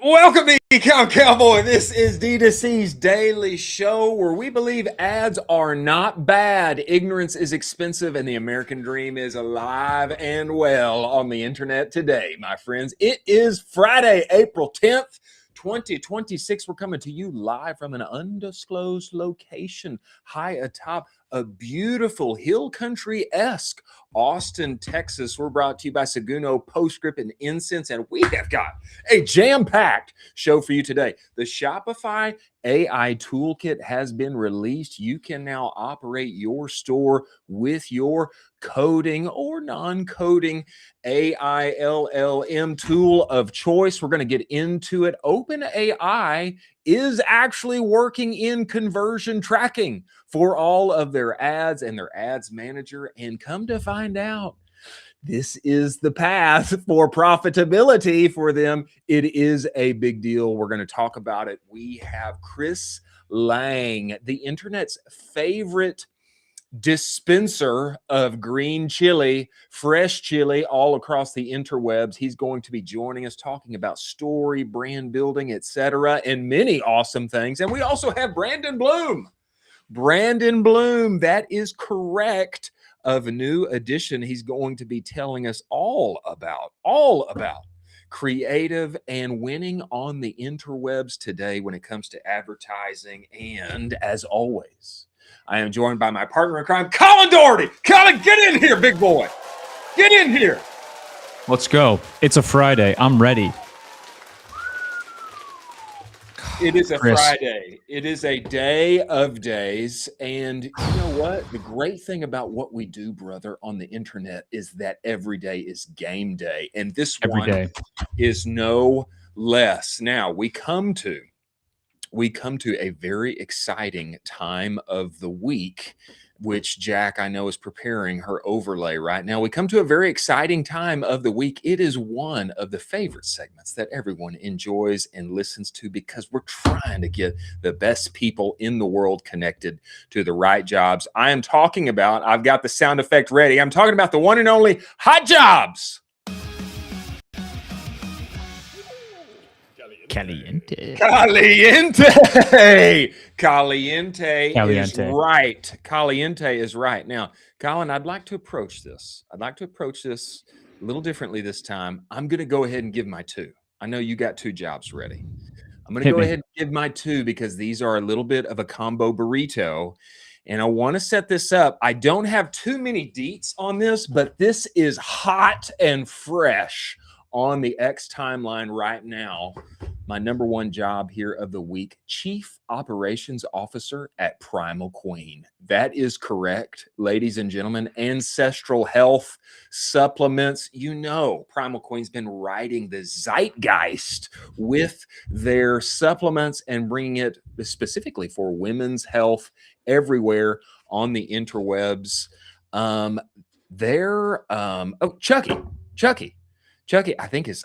Welcome to Ecom Cowboy. This is D2C's daily show where we believe ads are not bad. Ignorance is expensive and the American dream is alive and well on the internet today, my friends. It is Friday, April 10th. 2026. We're coming to you live from an undisclosed location high atop a beautiful hill country-esque Austin, Texas. We're brought to you by Seguno, Postscript, and Insense, and we have got a jam-packed show for you today. The Shopify AI Toolkit has been released. You can now operate your store with your coding or non-coding AI LLM tool of choice. We're going to get into it. OpenAI is actually working in conversion tracking for all of their ads and their ads manager. And come to find out, this is the path for profitability for them. It is a big deal. We're going to talk about it. We have Chris Lang, the internet's favorite dispenser of green chili, fresh chili all across the interwebs. He's going to be joining us talking about story, brand building, etc., and many awesome things. And we also have Brandon Blum. Brandon Blum, that is correct, of a new edition. He's going to be telling us all about creative and winning on the interwebs today when it comes to advertising. And as always, I am joined by my partner in crime, Colin Doherty. Colin, get in here, big boy. Get in here. Let's go. It's a Friday. I'm ready. It is a Chris. Friday. It is a day of days. And you know what? The great thing about what we do, brother, on the internet is that every day is game day. And this Every one day is no less. Now, we come to a very exciting time of the week, which Jack, I know, is preparing her overlay right now. We come to a very exciting time of the week. It is one of the favorite segments that everyone enjoys and listens to because we're trying to get the best people in the world connected to the right jobs. I've got the sound effect ready. I'm talking about the one and only Hot Jobs. Caliente. Caliente is right. Caliente is right. Now, Colin, I'd like to approach this a little differently this time. I'm going to go ahead and give my two. I know you got two jobs ready. I'm going to go ahead and give my two because these are a little bit of a combo burrito. And I want to set this up. I don't have too many deets on this, but this is hot and fresh on the X timeline right now. My number one job here of the week, Chief Operations Officer at Primal Queen. That is correct, ladies and gentlemen. Ancestral health supplements. You know, Primal Queen's been riding the zeitgeist with their supplements and bringing it specifically for women's health everywhere on the interwebs. Chucky, I think his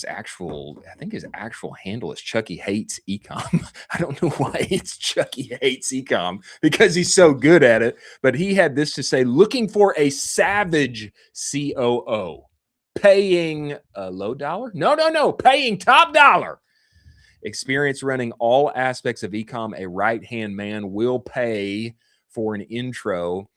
actual handle is Chucky Hates Ecom. I don't know why it's Chucky Hates Ecom because he's so good at it. But he had this to say: looking for a savage COO, paying a low dollar? No, paying top dollar. Experience running all aspects of ecom. A right-hand man will pay for an intro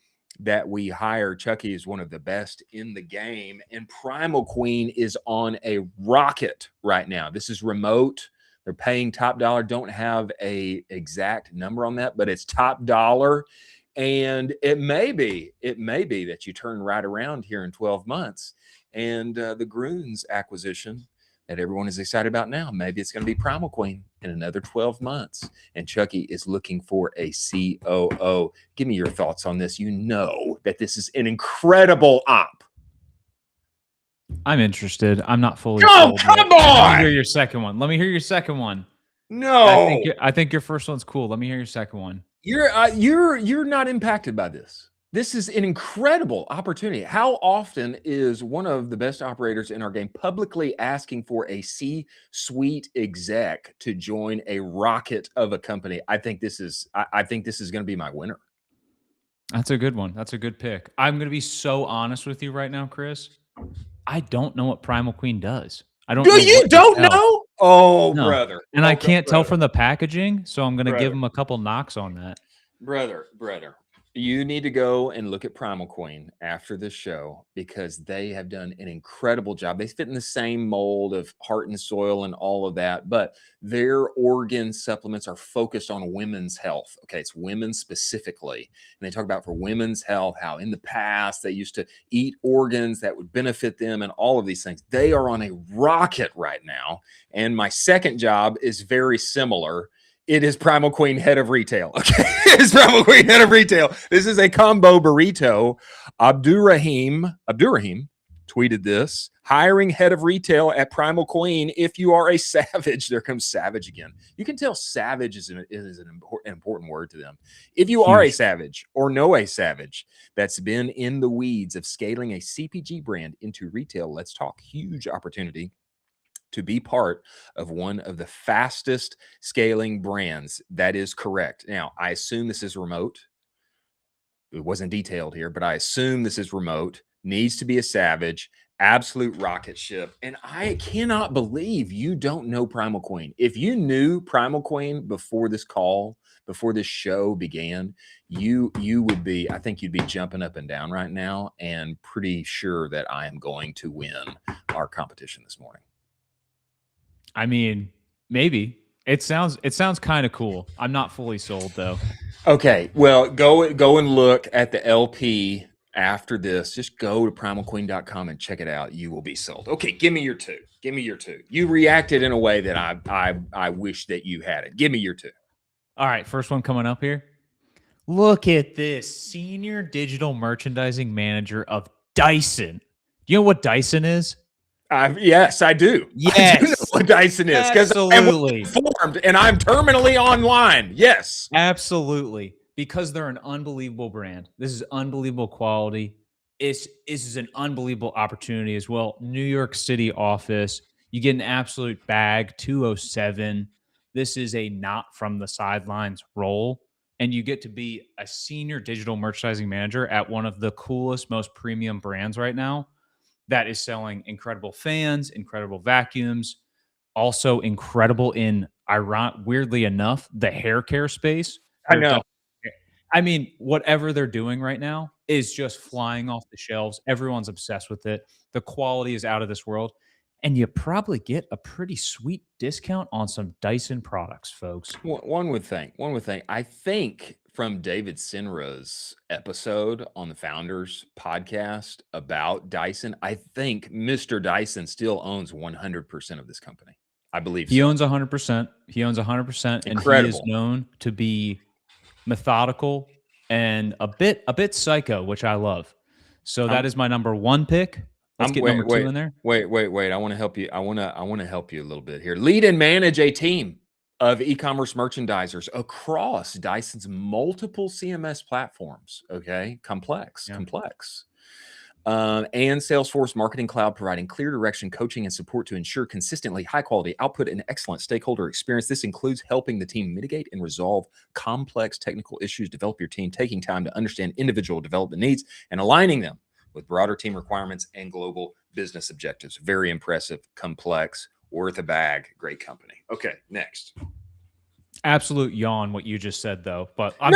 that we hire. Chucky is one of the best in the game, and Primal Queen is on a rocket right now. This is remote. They're paying top dollar. Don't have a exact number on that, but it's top dollar. And it may be that you turn right around here in 12 months. And the Groons acquisition that everyone is excited about now, maybe it's going to be Primal Queen in another 12 months. And Chucky is looking for a COO. Give me your thoughts on this. You know that this is an incredible op. I'm interested. I'm not fully sold. Come on! Let me hear your second one. No. I think your first one's cool. Let me hear your second one. You're not impacted by this. This is an incredible opportunity. How often is one of the best operators in our game publicly asking for a C-suite exec to join a rocket of a company? I think this is going to be my winner. That's a good one. That's a good pick. I'm going to be so honest with you right now, Chris. I don't know what Primal Queen does. I don't Do know you what to don't tell. know? Oh, No. brother. And I Oh, can't tell brother. from the packaging, so I'm going to give Brother. them a couple knocks on that. Brother, you need to go and look at Primal Queen after this show because they have done an incredible job. They fit in the same mold of Heart and Soil and all of that, but their organ supplements are focused on women's health. Okay, it's women specifically. And they talk about for women's health, how in the past they used to eat organs that would benefit them and all of these things. They are on a rocket right now. And my second job is very similar. It is Primal Queen Head of Retail. Okay. It is Primal Queen Head of Retail. This is a combo burrito. Abdurrahim tweeted this. Hiring head of retail at Primal Queen if you are a savage. There comes savage again. You can tell savage is an important word to them. If you are a Huge. savage or know a savage that's been in the weeds of scaling a CPG brand into retail, let's talk huge opportunity to be part of one of the fastest scaling brands. That is correct. Now, I assume this is remote. It wasn't detailed here, but I assume this is remote, needs to be a savage, absolute rocket ship. And I cannot believe you don't know Primal Queen. If you knew Primal Queen before this call, before this show began, you would be, I think you'd be jumping up and down right now and pretty sure that I am going to win our competition this morning. I mean, maybe. It sounds kind of cool. I'm not fully sold though. Okay, well, go and look at the LP after this. Just go to primalqueen.com and check it out. You will be sold. Okay, give me your two. Give me your two. You reacted in a way that I wish that you had it. Give me your two. All right, first one coming up here. Look at this. Senior Digital Merchandising Manager of Dyson. Do you know what Dyson is? Yes, I do. I do know Yes. what Dyson is because I am Absolutely. informed and I'm terminally online. Yes. Absolutely. Because they're an unbelievable brand. This is unbelievable quality. This is an unbelievable opportunity as well. New York City office. You get an absolute bag, 207. This is a not from the sidelines role. And you get to be a senior digital merchandising manager at one of the coolest, most premium brands right now that is selling incredible fans, incredible vacuums, also incredible in weirdly enough, the hair care space. I They're know. I mean, whatever they're doing right now is just flying off the shelves. Everyone's obsessed with it. The quality is out of this world. And you probably get a pretty sweet discount on some Dyson products, folks. One would think. One would think. I think from David Sinra's episode on the Founders podcast about Dyson, I think Mr. Dyson still owns 100% of this company. I believe He so. owns 100%. He owns 100%, and he is Incredible. known to be methodical and a bit psycho, which I love. So that I'm, is my number one pick. Let's get number two in there. wait. I want to help you. I want to help you a little bit here. Lead and manage a team of e-commerce merchandisers across Dyson's multiple CMS platforms. Okay, complex. Yeah. And Salesforce Marketing Cloud, providing clear direction, coaching, and support to ensure consistently high quality output and excellent stakeholder experience. This includes helping the team mitigate and resolve complex technical issues, develop your team, taking time to understand individual development needs, and aligning them with broader team requirements and global business objectives. Very impressive, complex, worth a bag, great company. Okay, next. Absolute yawn what you just said though, but I'm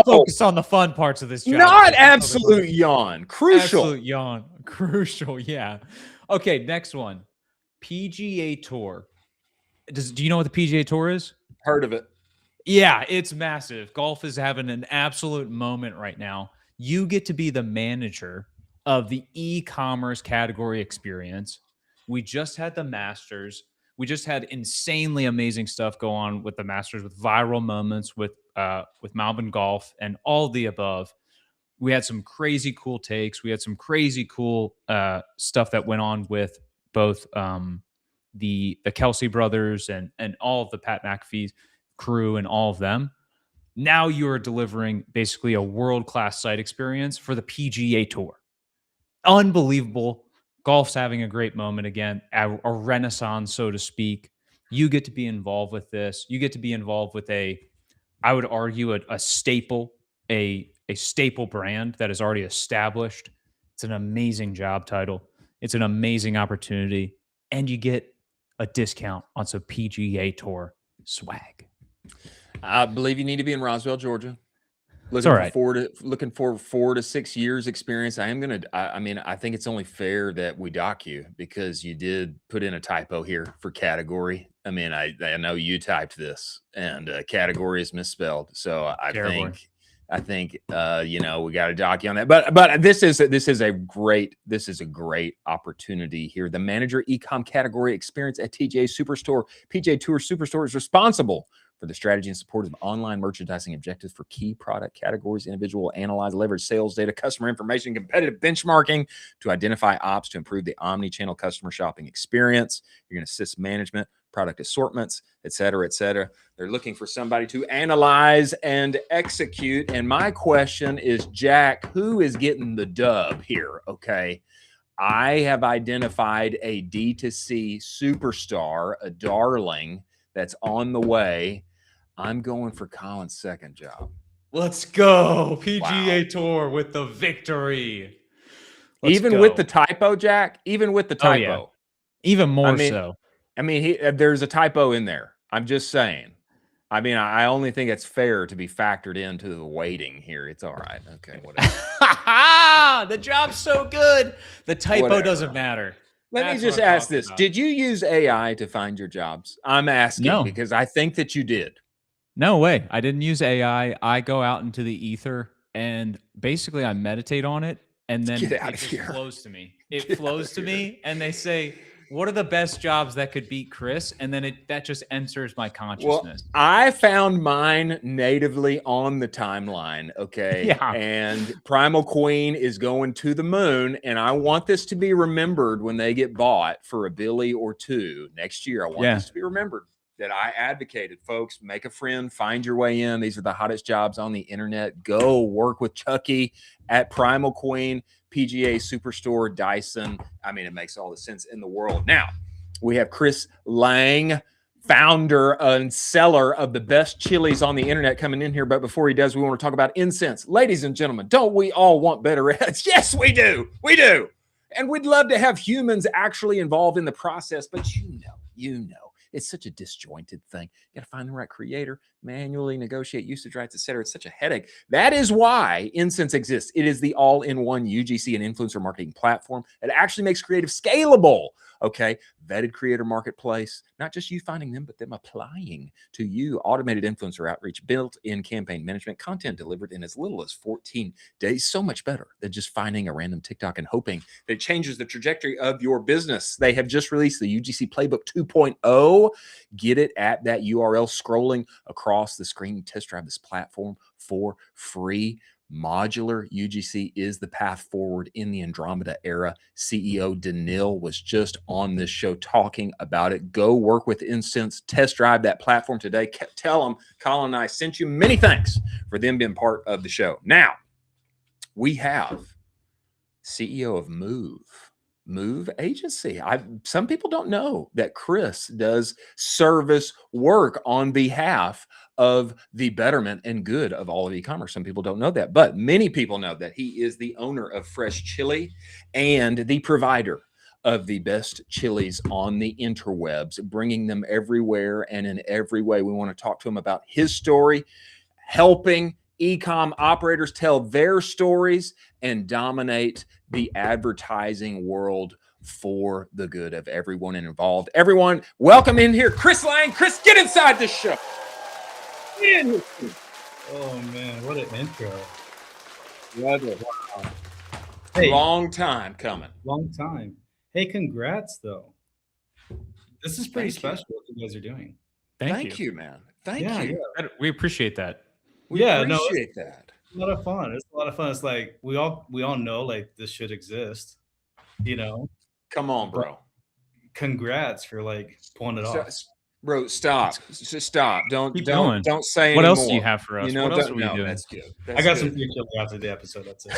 focused on the fun parts of this job. Not absolute yawn. Crucial. Absolute yawn. Crucial, yeah. Okay, next one. PGA Tour. Do you know what the PGA Tour is? Heard of it. Yeah, it's massive. Golf is having an absolute moment right now. You get to be the manager of the e-commerce category experience. We just had the Masters. We just had insanely amazing stuff go on with the Masters, with viral moments, with Melbourne Golf, and all the above. We had some crazy cool takes. We had some crazy cool stuff that went on with both the Kelsey brothers and all of the Pat McAfee's crew and all of them. Now you're delivering basically a world-class site experience for the PGA Tour. Unbelievable. Golf's having a great moment again, a renaissance, so to speak. You get to be involved with this. You get to be involved with I would argue, a staple, a staple brand that is already established. It's an amazing job title. It's an amazing opportunity. and you get a discount on some PGA Tour swag. I believe you need to be in Roswell, Georgia. It's all right. Looking for 4 to 6 years experience. I mean, I think it's only fair that we dock you because you did put in a typo here for category. I mean, I know you typed this and category is misspelled. So I think you know, we got to dock you on that. But this is a great opportunity here. The manager ecom category experience at TJ Superstore. PJ Tour Superstore is responsible for the strategy and support of online merchandising objectives for key product categories. Individual analyze, leverage sales data, customer information, competitive benchmarking to identify ops to improve the omni-channel customer shopping experience. You're going to assist management, product assortments, et cetera, et cetera. They're looking for somebody to analyze and execute. And my question is, Jack, who is getting the dub here? Okay. I have identified a D2C superstar, a darling that's on the way. I'm going for Colin's second job. Let's go. PGA Tour with the victory. Even with the typo, Jack, even with the typo. Oh, yeah. Even more so. I mean, there's a typo in there. I'm just saying. I mean, I only think it's fair to be factored into the weighting here. It's all right. Okay, whatever. The job's so good. The typo doesn't matter. Let me just ask this. Did you use AI to find your jobs? I'm asking because I think that you did. No way. I didn't use AI. I go out into the ether and basically I meditate on it and then it just flows to me. It flows to me and they say, what are the best jobs that could beat Chris? And then that just enters my consciousness. Well, I found mine natively on the timeline. Okay. Yeah. And Primal Queen is going to the moon. And I want this to be remembered when they get bought for $1 billion or $2 billion next year. I want this to be remembered that I advocated, folks. Make a friend, find your way in. These are the hottest jobs on the internet. Go work with Chucky at Primal Queen, PGA Superstore, Dyson. I mean, it makes all the sense in the world. Now, we have Chris Lang, founder and seller of the best chilies on the internet, coming in here. But before he does, we want to talk about Insense. Ladies and gentlemen, don't we all want better ads? Yes, we do. We do. And we'd love to have humans actually involved in the process. But you know, it's such a disjointed thing. You got to find the right creator, manually negotiate usage rights, et cetera. It's such a headache. That is why Insense exists. It is the all-in-one UGC and influencer marketing platform that actually makes creative scalable. Okay, vetted creator marketplace, not just you finding them, but them applying to you. Automated influencer outreach, built-in campaign management, content delivered in as little as 14 days. So much better than just finding a random TikTok and hoping that it changes the trajectory of your business. They have just released the UGC Playbook 2.0. Get it at that URL scrolling across the screen. Test drive this platform for free. Modular UGC is the path forward in the Andromeda era. CEO Danil was just on this show talking about it. Go work with Insense. Test drive that platform today. Tell them Colin and I sent you. Many thanks for them being part of the show. Now, we have CEO of Move Agency. Some people don't know that Chris does service work on behalf of the betterment and good of all of e-commerce. Some people don't know that, but many people know that he is the owner of Fresh Chili and the provider of the best chilies on the interwebs, bringing them everywhere and in every way. We want to talk to him about his story, helping e-com operators tell their stories and dominate the advertising world for the good of everyone involved. Everyone, welcome in here. Chris Lang. Chris, get inside this show. Oh man, what an intro. Wow. Hey, long time coming. Long time. Hey, congrats though. This is pretty special what you guys are doing. Thank you, man. Thank you. Yeah. We appreciate that. We appreciate that. It's a lot of fun. It's a lot of fun. It's like we all know like this should exist, you know. Come on, bro. But congrats for like pulling it off. Bro, stop. Just stop. Don't say what anymore. else do you have for us? What else are we doing? That's good. I got some free chili after the episode. That's it.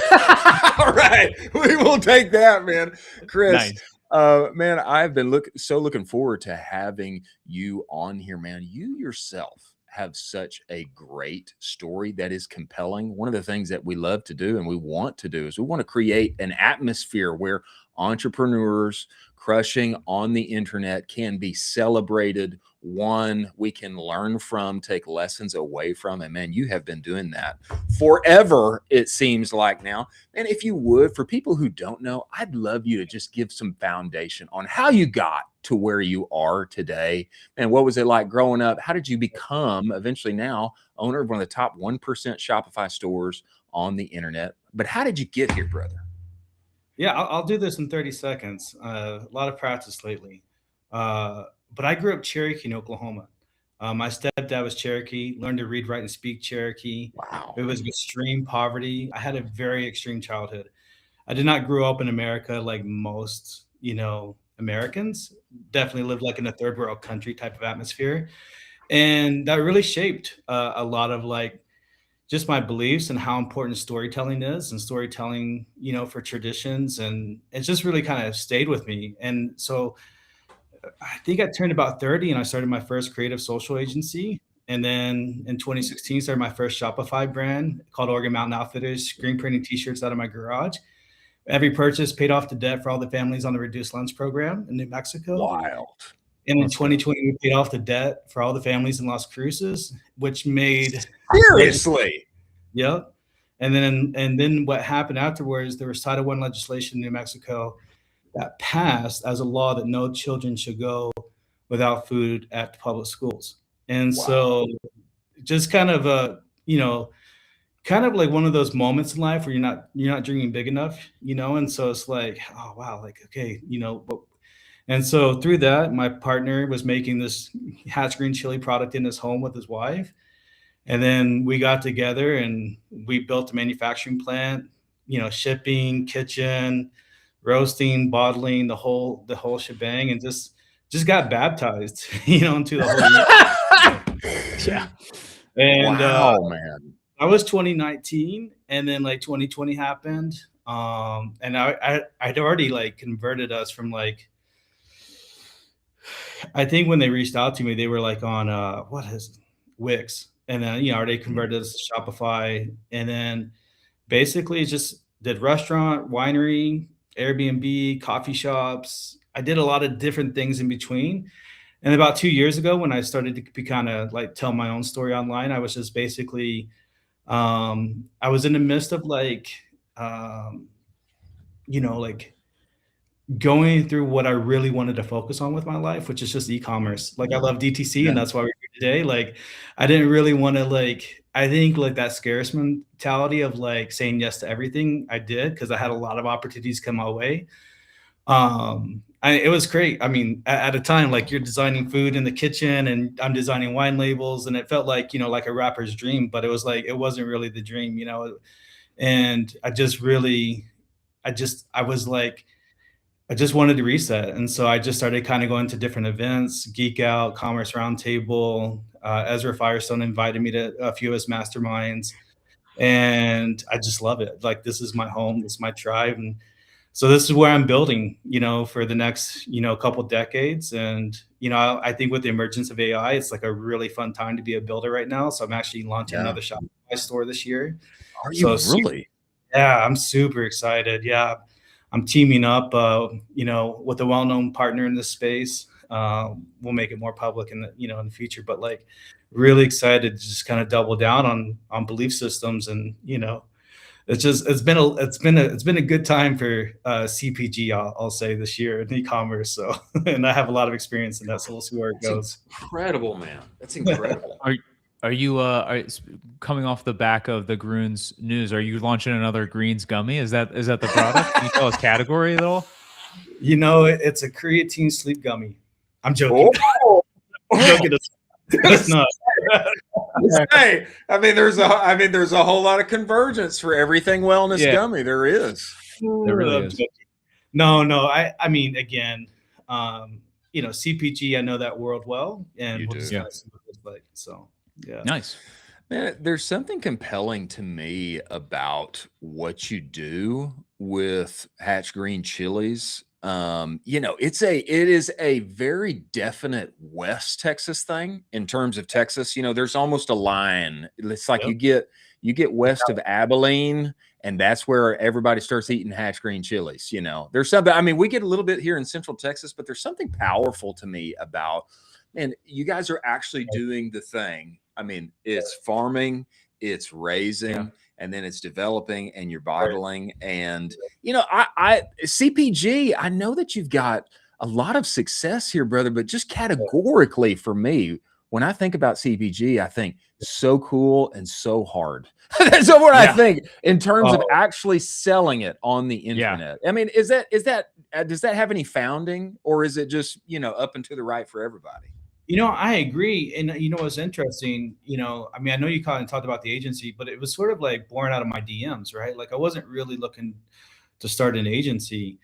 All right. We will take that, man. Chris. Nice. Man, I've been looking forward to having you on here, man. You yourself have such a great story that is compelling. One of the things that we love to do and we want to do is we want to create an atmosphere where entrepreneurs crushing on the internet can be celebrated, one we can learn from, take lessons away from. And man, you have been doing that forever, it seems like now. And if you would, for people who don't know, I'd love you to just give some foundation on how you got to where you are today. And what was it like growing up? How did you become eventually now owner of one of the top 1% Shopify stores on the internet? But how did you get here, brother? Yeah, I'll do this in 30 seconds. A lot of practice lately. But I grew up Cherokee in Oklahoma. My stepdad was Cherokee, learned to read, write, and speak Cherokee. Wow. It was extreme poverty. I had a very extreme childhood. I did not grow up in America like most, Americans. Definitely lived like in a third world country type of atmosphere. And that really shaped a lot of like just my beliefs and how important storytelling is and storytelling, for traditions. And it just really kind of stayed with me. And so I think I turned about 30 and I started my first creative social agency. And then in 2016, started my first Shopify brand called Oregon Mountain Outfitters, screen printing t-shirts out of my garage. Every purchase paid off the debt for all the families on the reduced lunch program in New Mexico. Wild. And in 2020, we paid off the debt for all the families in Las Cruces, which made Seriously. Yep. And then what happened afterwards, there was Title I legislation in New Mexico that passed as a law that no children should go without food at the public schools. And so just kind of kind of like one of those moments in life where you're not dreaming big enough, and so it's like, oh wow, like okay, and so through that, my partner was making this Hatch green chili product in his home with his wife. And then we got together and we built a manufacturing plant, shipping, kitchen, roasting, bottling, the whole shebang, and just got baptized, into the whole Yeah. And wow, man. I was 2019, and then like 2020 happened. And I'd already like converted us from like, I think when they reached out to me, they were like on what is Wix. And then, they converted us to Shopify. And then basically just did restaurant, winery, Airbnb, coffee shops. I did a lot of different things in between. And about 2 years ago, when I started to be kind of like tell my own story online, I was just basically, I was in the midst of like, like going through what I really wanted to focus on with my life, which is just e-commerce. Like I love DTC and that's why we're here today. Like I didn't really want to I think like that scarce mentality of like saying yes to everything I did, because I had a lot of opportunities come my way. It was great. I mean, at a time, like you're designing food in the kitchen and I'm designing wine labels, and it felt like, like a rapper's dream, but it was like, it wasn't really the dream, and I just wanted to reset. And so I just started kind of going to different events, Geek Out, Commerce Roundtable. Ezra Firestone invited me to a few of his masterminds. And I just love it. Like, this is my home, this is my tribe. And so this is where I'm building, for the next, couple decades. And, I think with the emergence of AI, it's like a really fun time to be a builder right now. So I'm actually launching another Shopify store this year. Are you really? Yeah, I'm super excited. Yeah. I'm teaming up, with a well-known partner in this space. We'll make it more public in the future, but like really excited to just kind of double down on belief systems. And, it's been a good time for CPG, I'll say, this year in e-commerce. So, and I have a lot of experience in that. So we'll see where it goes. Incredible, man. That's incredible. Are you coming off the back of the Groons news? Are you launching another Greens gummy? Is that the product? Can you tell us category at all? It's a creatine sleep gummy. I'm joking. Oh. I'm joking. It's not. Hey, there's a whole lot of convergence for everything wellness gummy. There is. There really is. No. I mean, again, CPG. I know that world well, and we'll just see what it's like. So. Yeah. Nice. Man, there's something compelling to me about what you do with Hatch Green Chilies. It is a very definite West Texas thing in terms of Texas. There's almost a line. It's like you get west of Abilene And that's where everybody starts eating hatch green chilies. You know, there's something, I mean, we get a little bit here in Central Texas, but there's something powerful to me about, and you guys are actually doing the thing. I mean, it's farming, it's raising, and then it's developing, and you're bottling. And, you know, I CPG, I know that you've got a lot of success here, brother, but just categorically for me, when I think about CPG, I think so cool and so hard. That's what I think in terms of actually selling it on the internet. I mean, does that have any founding, or is it just, you know, up and to the right for everybody? You know, I agree. And you know what's interesting, you know, I mean, I know you kind of talked about the agency, but it was sort of like born out of my DMs, right? Like I wasn't really looking to start an agency,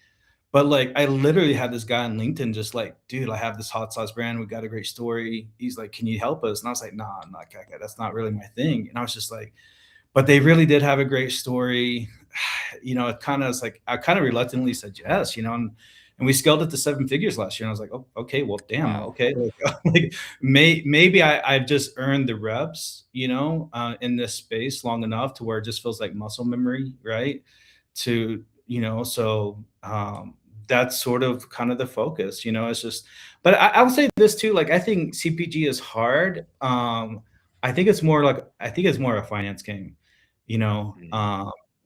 but like I literally had this guy on LinkedIn just like, dude, I have this hot sauce brand. We got a great story. He's like, can you help us? And I was like, nah, I'm not, that's not really my thing. And I was just like, but they really did have a great story. You know, it kind of was like, I kind of reluctantly said yes, you know, and we scaled it to 7 figures last year. And I was like, oh, okay, well, damn, Wow. okay. Like maybe I've just earned the reps, you know, in this space long enough to where it just feels like muscle memory, right? To, you know, so that's sort of kind of the focus, you know, it's just, but I would say this too, like, I think CPG is hard. I think it's more a finance game, you know,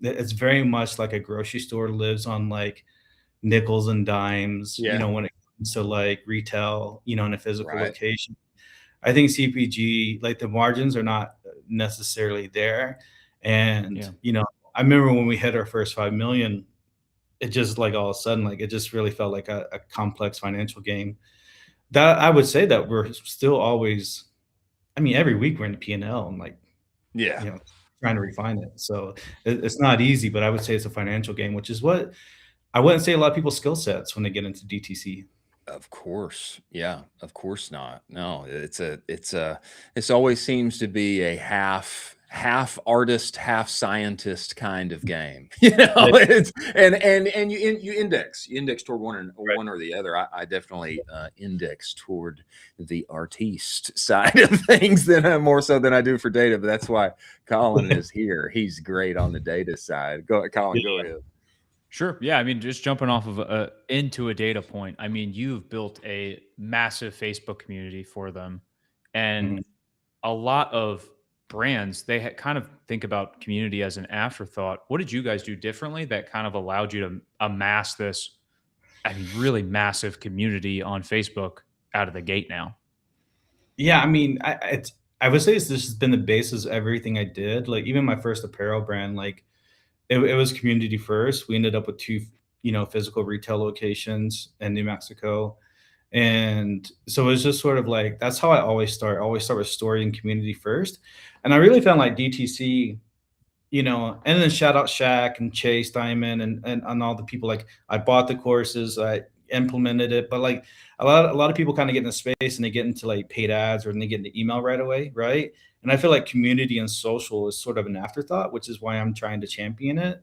it's very much like a grocery store lives on like nickels and dimes, you know, when it comes to like retail, you know, in a physical location. I think CPG, like the margins are not necessarily there. And, you know, I remember when we hit our first 5 million, it just like all of a sudden, like it just really felt like a complex financial game. That I would say that we're still always, I mean, every week we're in the P&L and like, you know, trying to refine it. So it's not easy, but I would say it's a financial game, which is what I wouldn't say a lot of people's skill sets when they get into DTC. Of course. Yeah, of course not. No, this always seems to be a half artist, half scientist kind of game. You know, it's and you index toward one or the other. I definitely index toward the artiste side of things more so than I do for data, but that's why Colin is here. He's great on the data side. Colin, go ahead. Sure. Yeah. I mean, just jumping off of into a data point. I mean, you've built a massive Facebook community for them, and a lot of brands they kind of think about community as an afterthought. What did you guys do differently that kind of allowed you to amass this, I mean, really massive community on Facebook out of the gate now? Yeah, I mean, I would say this has been the basis of everything I did. Like even my first apparel brand, like it was community first. We ended up with 2, you know, physical retail locations in New Mexico. And so it was just sort of like, that's how I always start. I always start with story and community first. And I really found like DTC, you know, and then shout out Shaq and Chase Diamond and all the people, like I bought the courses, I implemented it, but like a lot of people kind of get in the space and they get into like paid ads or they get into email right away. Right. And I feel like community and social is sort of an afterthought, which is why I'm trying to champion it.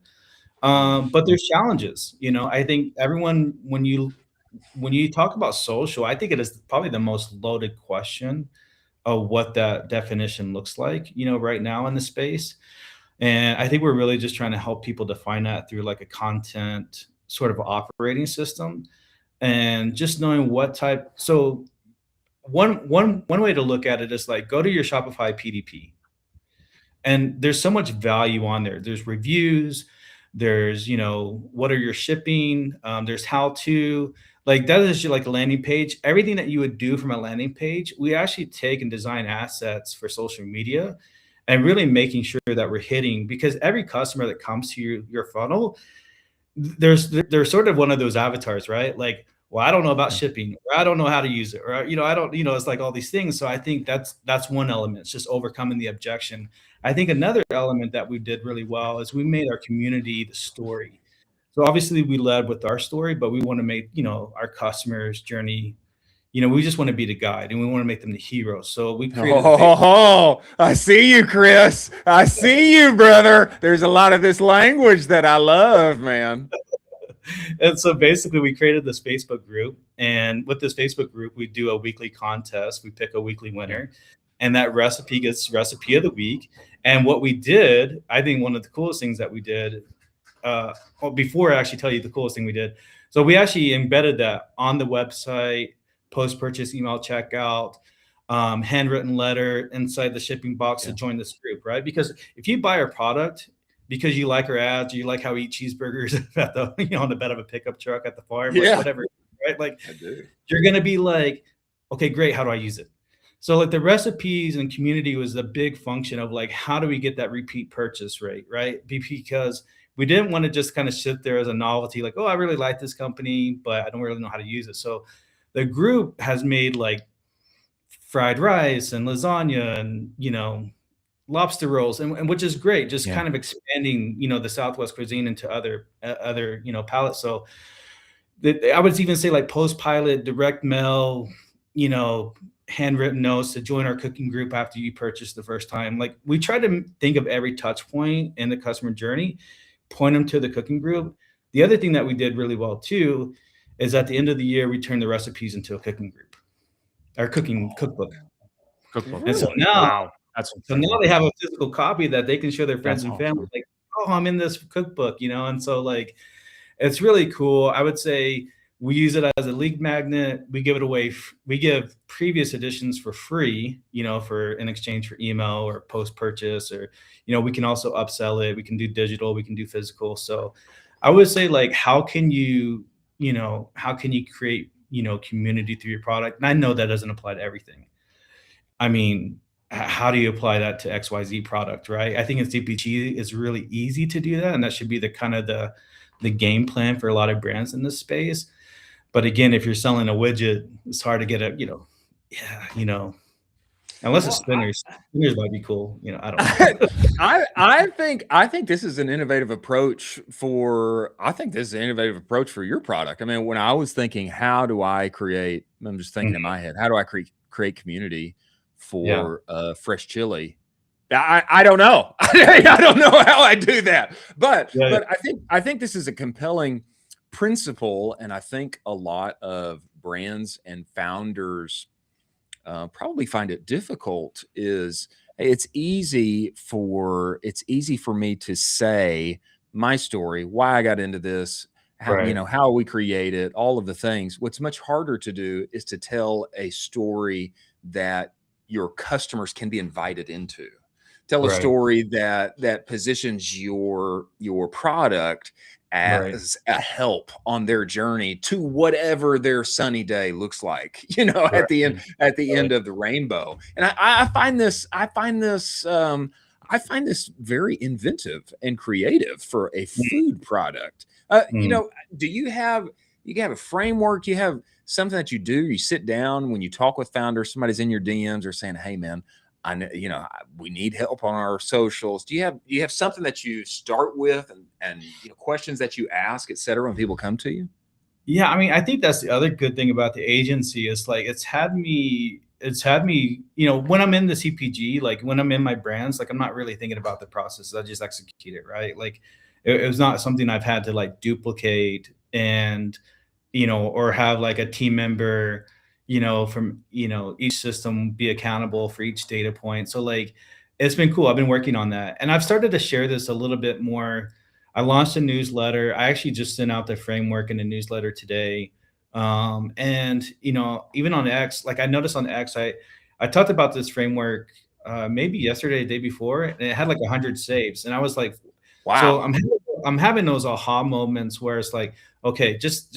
But there's challenges, you know, I think everyone, when you talk about social, I think it is probably the most loaded question of what that definition looks like, you know, right now in the space. And I think we're really just trying to help people define that through like a content sort of operating system and just knowing what type. So one way to look at it is like go to your Shopify PDP. And there's so much value on there. There's reviews, there's, you know, what are your shipping, there's how to, like that is just like a landing page. Everything that you would do from a landing page, we actually take and design assets for social media and really making sure that we're hitting, because every customer that comes to your funnel, there's sort of one of those avatars, right? Like, well, I don't know about shipping, or I don't know how to use it, or you know, I don't, you know, it's like all these things. So I think that's one element. It's just overcoming the objection. I think another element that we did really well is we made our community the story. So obviously we led with our story, but we want to make, you know, our customers' journey, you know, we just want to be the guide and we want to make them the hero. So we created I see you, Chris. I see you, brother. There's a lot of this language that I love, man. And so basically we created this Facebook group, and with this Facebook group, we do a weekly contest. We pick a weekly winner. and that recipe gets recipe of the week. And what we did, I think one of the coolest things that we did, well, before I actually tell you the coolest thing we did, so we actually embedded that on the website, post-purchase email checkout, handwritten letter inside the shipping box to join this group, right? Because if you buy our product because you like our ads, you like how we eat cheeseburgers at the, on the bed of a pickup truck at the farm, like whatever, right? Like I do. You're going to be like, okay, great. How do I use it? So like the recipes and community was the big function of like, how do we get that repeat purchase rate, right? Because we didn't want to just kind of sit there as a novelty, like, oh, I really like this company, but I don't really know how to use it. So the group has made like fried rice and lasagna and, lobster rolls, and which is great, just kind of expanding, the Southwest cuisine into other palettes. So I would even say like post-pilot, direct mail, handwritten notes to join our cooking group after you purchase the first time. Like we try to think of every touch point in the customer journey, point them to the cooking group. The other thing that we did really well too is at the end of the year, we turned the recipes into a cooking group, our cooking cookbook. And so now, now they have a physical copy that they can show their friends and family, like, oh, I'm in this cookbook, and so like, it's really cool. I would say we use it as a lead magnet. We give it away. We give previous editions for free, for in exchange for email or post-purchase, or, we can also upsell it. We can do digital, we can do physical. So I would say like, how can you create, community through your product? And I know that doesn't apply to everything. I mean, how do you apply that to XYZ product, right? I think in CPG it's really easy to do that. And that should be the kind of the game plan for a lot of brands in this space. But again, if you're selling a widget, it's hard to get unless it's spinners. Spinners might be cool. I don't know. I think this is an innovative approach for your product. I mean, when I was thinking, how do I create, I'm just thinking in my head, how do I create community for fresh chili? I don't know. I don't know how I do that, but I think this is a compelling principle, and I think a lot of brands and founders probably find it difficult. It's easy for me to say my story, why I got into this, how we create it, all of the things. What's much harder to do is to tell a story that your customers can be invited into. Tell a story that positions your product as a help on their journey to whatever their sunny day looks like, at the end of the rainbow. And I find this very inventive and creative for a food product. Do you have a framework? You have something that you do? You sit down when you talk with founders, somebody's in your DMs or saying, hey man, I know, we need help on our socials. Do you have something that you start with and questions that you ask, et cetera, when people come to you? Yeah. I mean, I think that's the other good thing about the agency is like, it's had me, when I'm in the CPG, like when I'm in my brands, like I'm not really thinking about the process. I just execute it. Right. Like it was not something I've had to like duplicate and, or have like a team member, from, each system be accountable for each data point. So like, it's been cool. I've been working on that. And I've started to share this a little bit more. I launched a newsletter. I actually just sent out the framework in a newsletter today. And, even on X, like I noticed on X, I talked about this framework maybe yesterday, the day before, and it had like 100 saves. And I was like, wow. So I'm having those aha moments where it's like, okay, just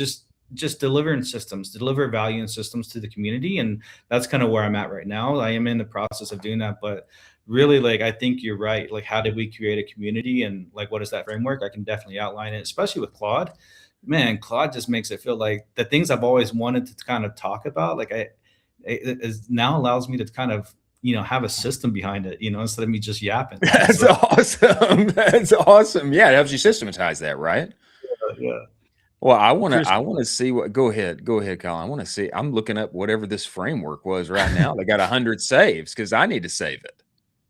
deliver value and systems to the community. And that's kind of where I'm at right now. I am in the process of doing that, but really, like, I think you're right. Like, how did we create a community and like, what is that framework? I can definitely outline it, especially with Claude. Man, Claude just makes it feel like the things I've always wanted to kind of talk about. Like it now allows me to kind of, have a system behind it, instead of me just yapping. That's awesome. That's awesome. Yeah. It helps you systematize that, right? Yeah. Well, I want to see what, go ahead, Colin. I want to see, I'm looking up whatever this framework was right now. They got 100 saves because I need to save it.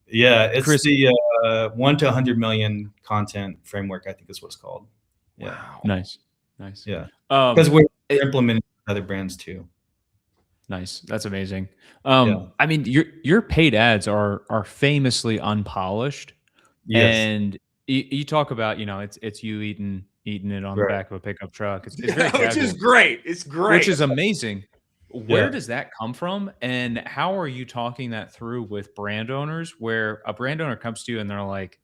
Yeah. It's the 1 to 100 million content framework, I think is what it's called. Yeah. Wow. Nice. Yeah. Because we're implementing other brands too. Nice. That's amazing. Yeah. I mean, your paid ads are famously unpolished, Yes. and you talk about, it's you eating it on the Right. back of a pickup truck. It's very Which is casual, great. It's which great. is amazing. Where Yeah. does that come from, and how are you talking that through with brand owners? Where a brand owner comes to you and they're like,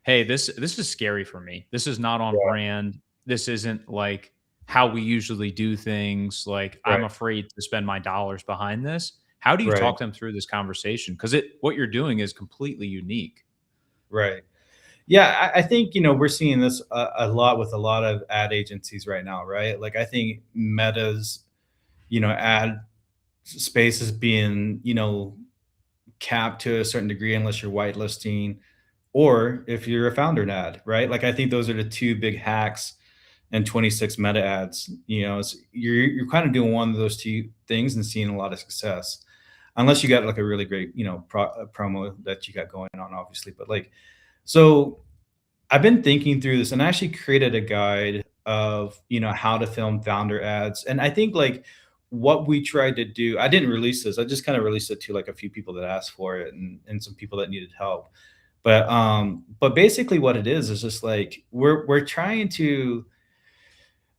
"Hey, this is scary for me. This is not on Yeah. brand. This isn't like how we usually do things. Like, I'm Right. afraid to spend my dollars behind this." How do you Right. talk them through this conversation? Because what you're doing is completely unique. Right. Yeah, I think we're seeing this a lot with a lot of ad agencies right now, right? Like I think Meta's ad space is being capped to a certain degree unless you're whitelisting or if you're a founder ad, right? Like I think those are the two big hacks and 26 meta ads. You're kind of doing one of those two things and seeing a lot of success, unless you got like a really great promo that you got going on, obviously. But like, so I've been thinking through this and I actually created a guide of, how to film founder ads. And I think like what we tried to do, I didn't release this. I just kind of released it to like a few people that asked for it and some people that needed help. But basically what it is just like we're trying to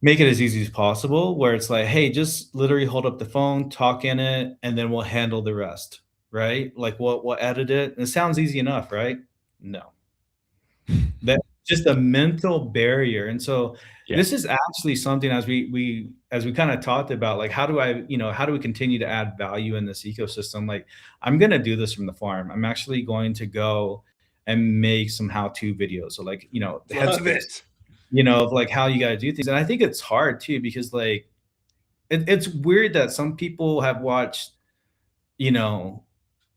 make it as easy as possible where it's like, hey, just literally hold up the phone, talk in it, and then we'll handle the rest. Right. Like we'll edit it. And it sounds easy enough, right? No. That's just a mental barrier. And so Yeah. this is actually something as we kind of talked about, like how do we continue to add value in this ecosystem? Like I'm gonna do this from the farm. I'm actually going to go and make some how-to videos. So like, the Love headspace, it. of like how you gotta do things. And I think it's hard too, because like it's weird that some people have watched, you know,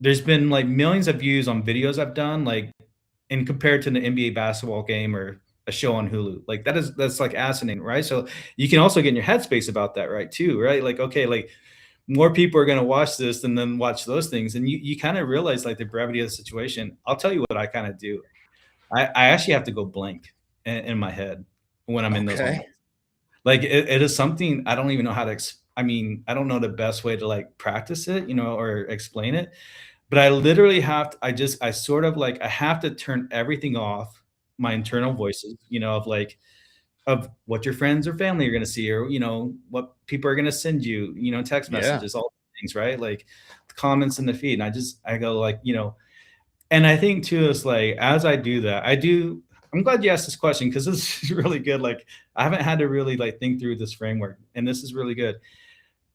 there's been like millions of views on videos I've done, like and compared to an NBA basketball game or a show on Hulu. Like that's like asinine, right? So you can also get in your headspace about that, right? Too, right? Like, okay, like more people are gonna watch this than then watch those things. And you kind of realize like the brevity of the situation. I'll tell you what I kind of do. I actually have to go blank in my head when I'm in those Okay. moments. Like it is something I don't even know how to I mean, I don't know the best way to like practice it, or explain it. But I literally have to, I sort of like, I have to turn everything off, my internal voices, of like, of what your friends or family are going to see, or, what people are going to send you, text Yeah. messages, all things, right? Like comments in the feed. And I go like, and I think too, it's like, as I do that, I'm glad you asked this question because this is really good. Like I haven't had to really like think through this framework and this is really good.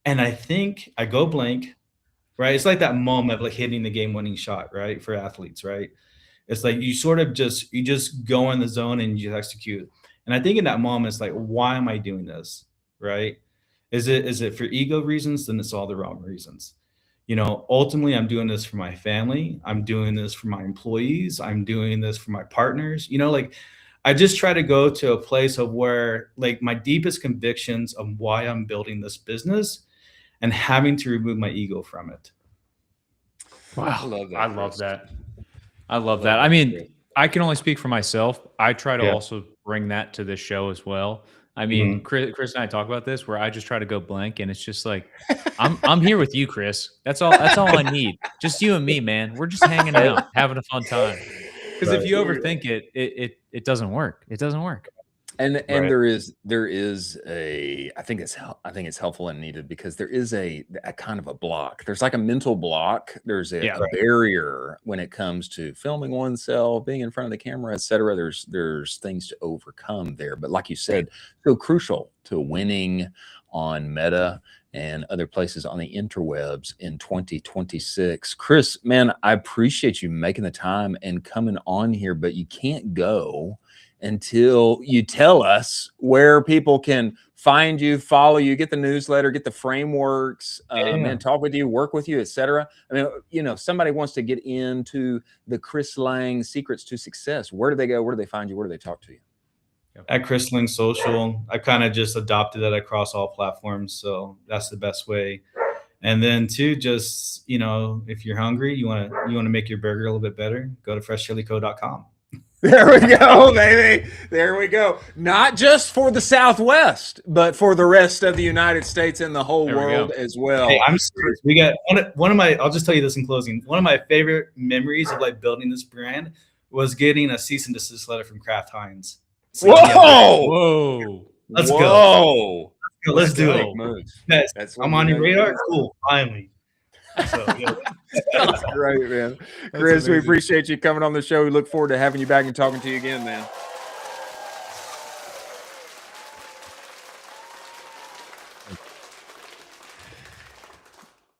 And I think I go blank, right? It's like that moment of like hitting the game winning shot, right? For athletes, right? It's like you sort of you just go in the zone and you execute. And I think in that moment, it's like, why am I doing this? Right? Is it for ego reasons? Then it's all the wrong reasons. Ultimately, I'm doing this for my family. I'm doing this for my employees. I'm doing this for my partners. Like I just try to go to a place of where like my deepest convictions of why I'm building this business and having to remove my ego from it. I Wow. love that, I love Chris. that. I love Love that. I that, mean, Chris. I can only speak for myself. I try to Yeah. also bring that to this show as well. I mean, Mhm. Chris and I talk about this where I just try to go blank, and it's just like I'm here with you, Chris. That's all I need. Just you and me, man. We're just hanging out, having a fun time. Because if Right. you overthink it doesn't work. It doesn't work. And Right. there is a I think it's helpful and needed because there is a kind of a block. There's like a mental block. There's a, Yeah. a barrier when it comes to filming oneself, being in front of the camera, etc. There's things to overcome there. But like you said, so crucial to winning on Meta and other places on the interwebs in 2026. Chris, man, I appreciate you making the time and coming on here, but you can't go until you tell us where people can find you, follow you, get the newsletter, get the frameworks, Yeah. and talk with you, work with you, etc. I mean, somebody wants to get into the Chris Lang secrets to success. Where do they go? Where do they find you? Where do they talk to you? At Chris Lang Social, I kind of just adopted that across all platforms. So that's the best way. And then too, just, if you're hungry, you want to make your burger a little bit better, go to freshchilico.com. There we go, baby. There we go. Not just for the Southwest, but for the rest of the United States and the whole There we world go. as well. Hey, I'm serious. We got one of my. I'll just tell you this in closing. One of my favorite memories of like building this brand was getting a cease and desist letter from Kraft Heinz. So, yeah, Whoa! Whoa. let's go. Whoa! Let's do go. it. Yes, That's what I'm we on your gotta radar. do. Cool. Finally. So, yeah. That's great, man. Chris, we appreciate you coming on the show. We look forward to having you back and talking to you again, man.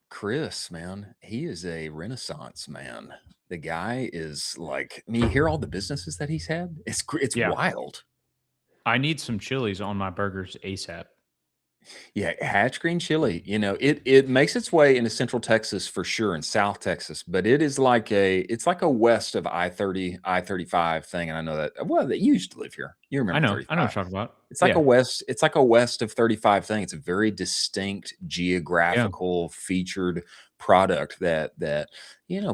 Chris, man, he is a renaissance man. The guy is like, I mean, you hear all the businesses that he's had. It's Yeah. wild. I need some chilies on my burgers ASAP. Yeah, hatch green chili. You know, it makes its way into Central Texas for sure, and South Texas, but it's like a west of I-30, I-35 thing. And I know that that you used to live here. You remember I know 35. what you're talking about. It's like a west of 35 thing. It's a very distinct geographical featured product that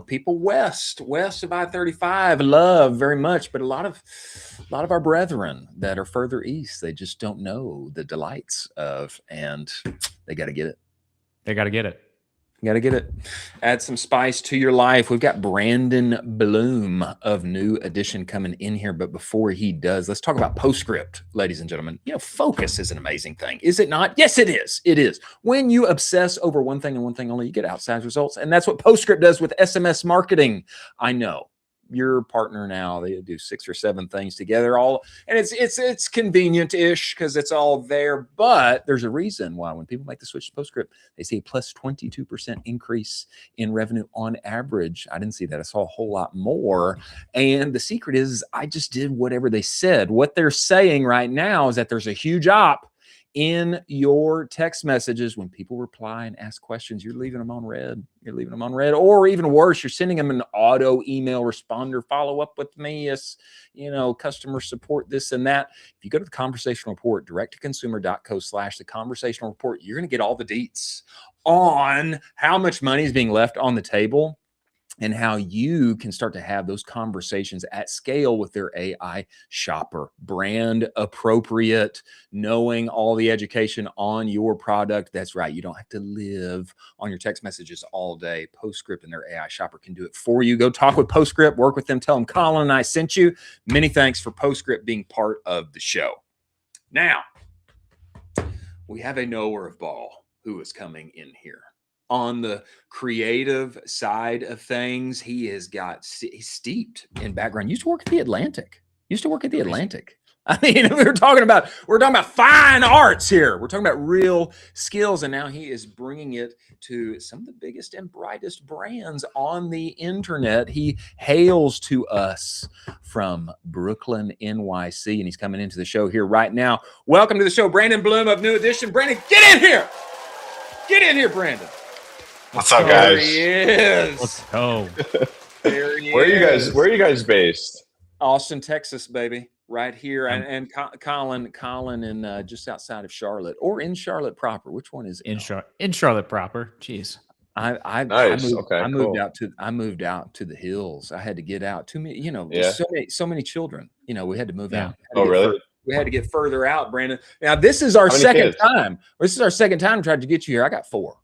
people west of I-35 love very much, but a lot of our brethren that are further east, they just don't know the delights of, and they got to get it. They got to get it. You got to get it. Add some spice to your life. We've got Brandon Blum of New Edition coming in here. But before he does, let's talk about Postscript, ladies and gentlemen. You know, focus is an amazing thing. Is it not? Yes, it is. It is. When you obsess over one thing and one thing only, you get outsized results. And that's what Postscript does with SMS marketing. I know. Your partner now, they do 6 or 7 things together, all, and it's convenient-ish because it's all there, but there's a reason why when people make the switch to Postscript, they see a plus 22% increase in revenue on average. I didn't see that. I saw a whole lot more. And the secret is I just did whatever they said. What they're saying right now is that there's a huge op in your text messages. When people reply and ask questions, you're leaving them on red. You're leaving them on red, or even worse, you're sending them an auto email responder, follow up with me, as customer support, this and that. If you go to the conversational report, direct-to-consumer.co/the conversational report, you're going to get all the deets on how much money is being left on the table and how you can start to have those conversations at scale with their AI shopper. Brand appropriate, knowing all the education on your product. That's right. You don't have to live on your text messages all day. Postscript and their AI shopper can do it for you. Go talk with Postscript, work with them, tell them Colin and I sent you. Many thanks for Postscript being part of the show. Now, we have a knower of ball who is coming in here. On the creative side of things, he's steeped in background. Used to work at the Atlantic. I mean, we're talking about fine arts here. We're talking about real skills, and now he is bringing it to some of the biggest and brightest brands on the internet. He hails to us from Brooklyn, NYC, and he's coming into the show here right now. Welcome to the show, Brandon Blum of New Edition. Brandon, get in here. Get in here, Brandon. What's up, guys? There he is. Let's go. There he Where is. are you guys based? Austin, Texas, baby. Right here. And Colin in just outside of Charlotte, or in Charlotte proper. Which one is it? In Charlotte proper. Jeez. I moved out to the hills. I had to get out. Too many, so many children. We had to move out. Really? We had to get further out, Brandon. Now this is our second time. This is our second time trying to get you here. I got four.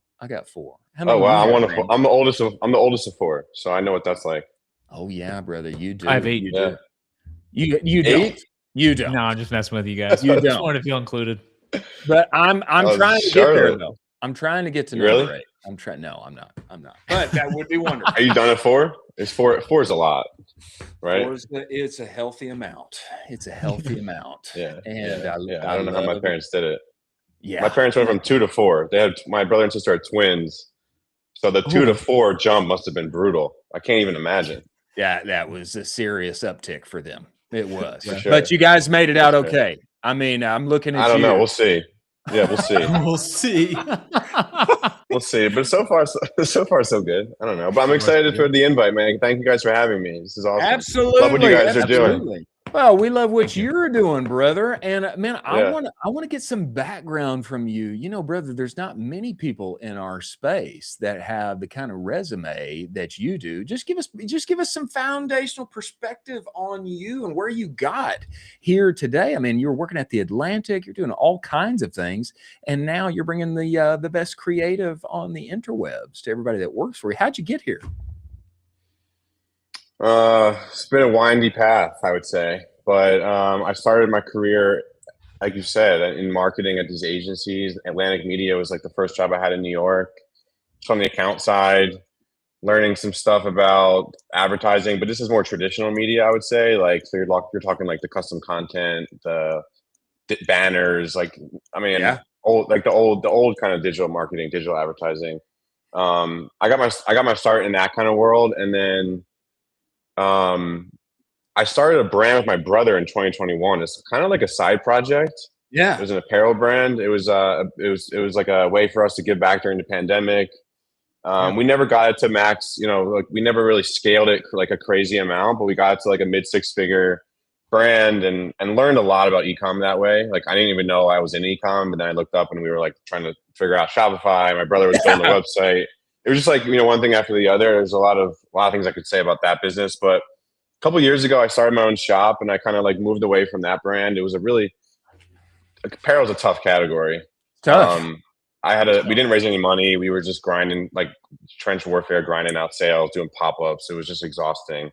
Oh wow! I'm the oldest of 4, so I know what that's like. Oh yeah, brother, you do. I have 8. You do. You don't. You don't. No, I'm just messing with you guys. You Just don't. wanted to feel included. But I'm trying to get there though. I'm trying to get to really. Rate. No, I'm not. But that would be wonderful. Are you done at 4? It's 4. 4 is a lot, right? It's a healthy amount. It's a healthy amount. Yeah. And I don't know how my parents did it. Yeah. My parents went from 2 to 4. My brother and sister are twins. So the 2 to 4 jump must have been brutal. I can't even imagine. Yeah, that was a serious uptick for them. It was. For sure. But you guys made it out okay. I mean, I'm looking at you. I don't know. We'll see. Yeah, we'll see. We'll see. We'll see. But so far, so good. I don't know. But I'm excited for the invite, man. Thank you guys for having me. This is awesome. Absolutely. Love what you guys are doing. Well, we love what Thank you. you're doing, brother. And man, I Yeah. want to get some background from you. You know, brother, there's not many people in our space that have the kind of resume that you do. Just give us some foundational perspective on you and where you got here today. I mean, you're working at the Atlantic, you're doing all kinds of things, and now you're bringing the best creative on the interwebs to everybody that works for you. How'd you get here? It's been a windy path, I would say. But I started my career, like you said, in marketing at these agencies. Atlantic Media was like the first job I had in New York. Just on the account side, learning some stuff about advertising, but this is more traditional media, I would say. Like, so you're talking like the custom content, the banners, like, I mean, Yeah. the old kind of digital marketing, digital advertising. I got my start in that kind of world, and then I started a brand with my brother in 2021. It's kind of like a side project. It Yeah. was an apparel brand. It was like a way for us to give back during the pandemic. We never got it to max, like we never really scaled it like a crazy amount, but we got it to like a mid 6-figure brand and learned a lot about ecom that way. Like I didn't even know I was in ecom, but then I looked up and we were like trying to figure out Shopify. My brother was building a website. It was just like, one thing after the other. There's a lot of things I could say about that business, but a couple of years ago, I started my own shop and I kind of like moved away from that brand. It was apparel is a tough category. Tough. We didn't raise any money. We were just grinding, like trench warfare, grinding out sales, doing pop-ups. It was just exhausting.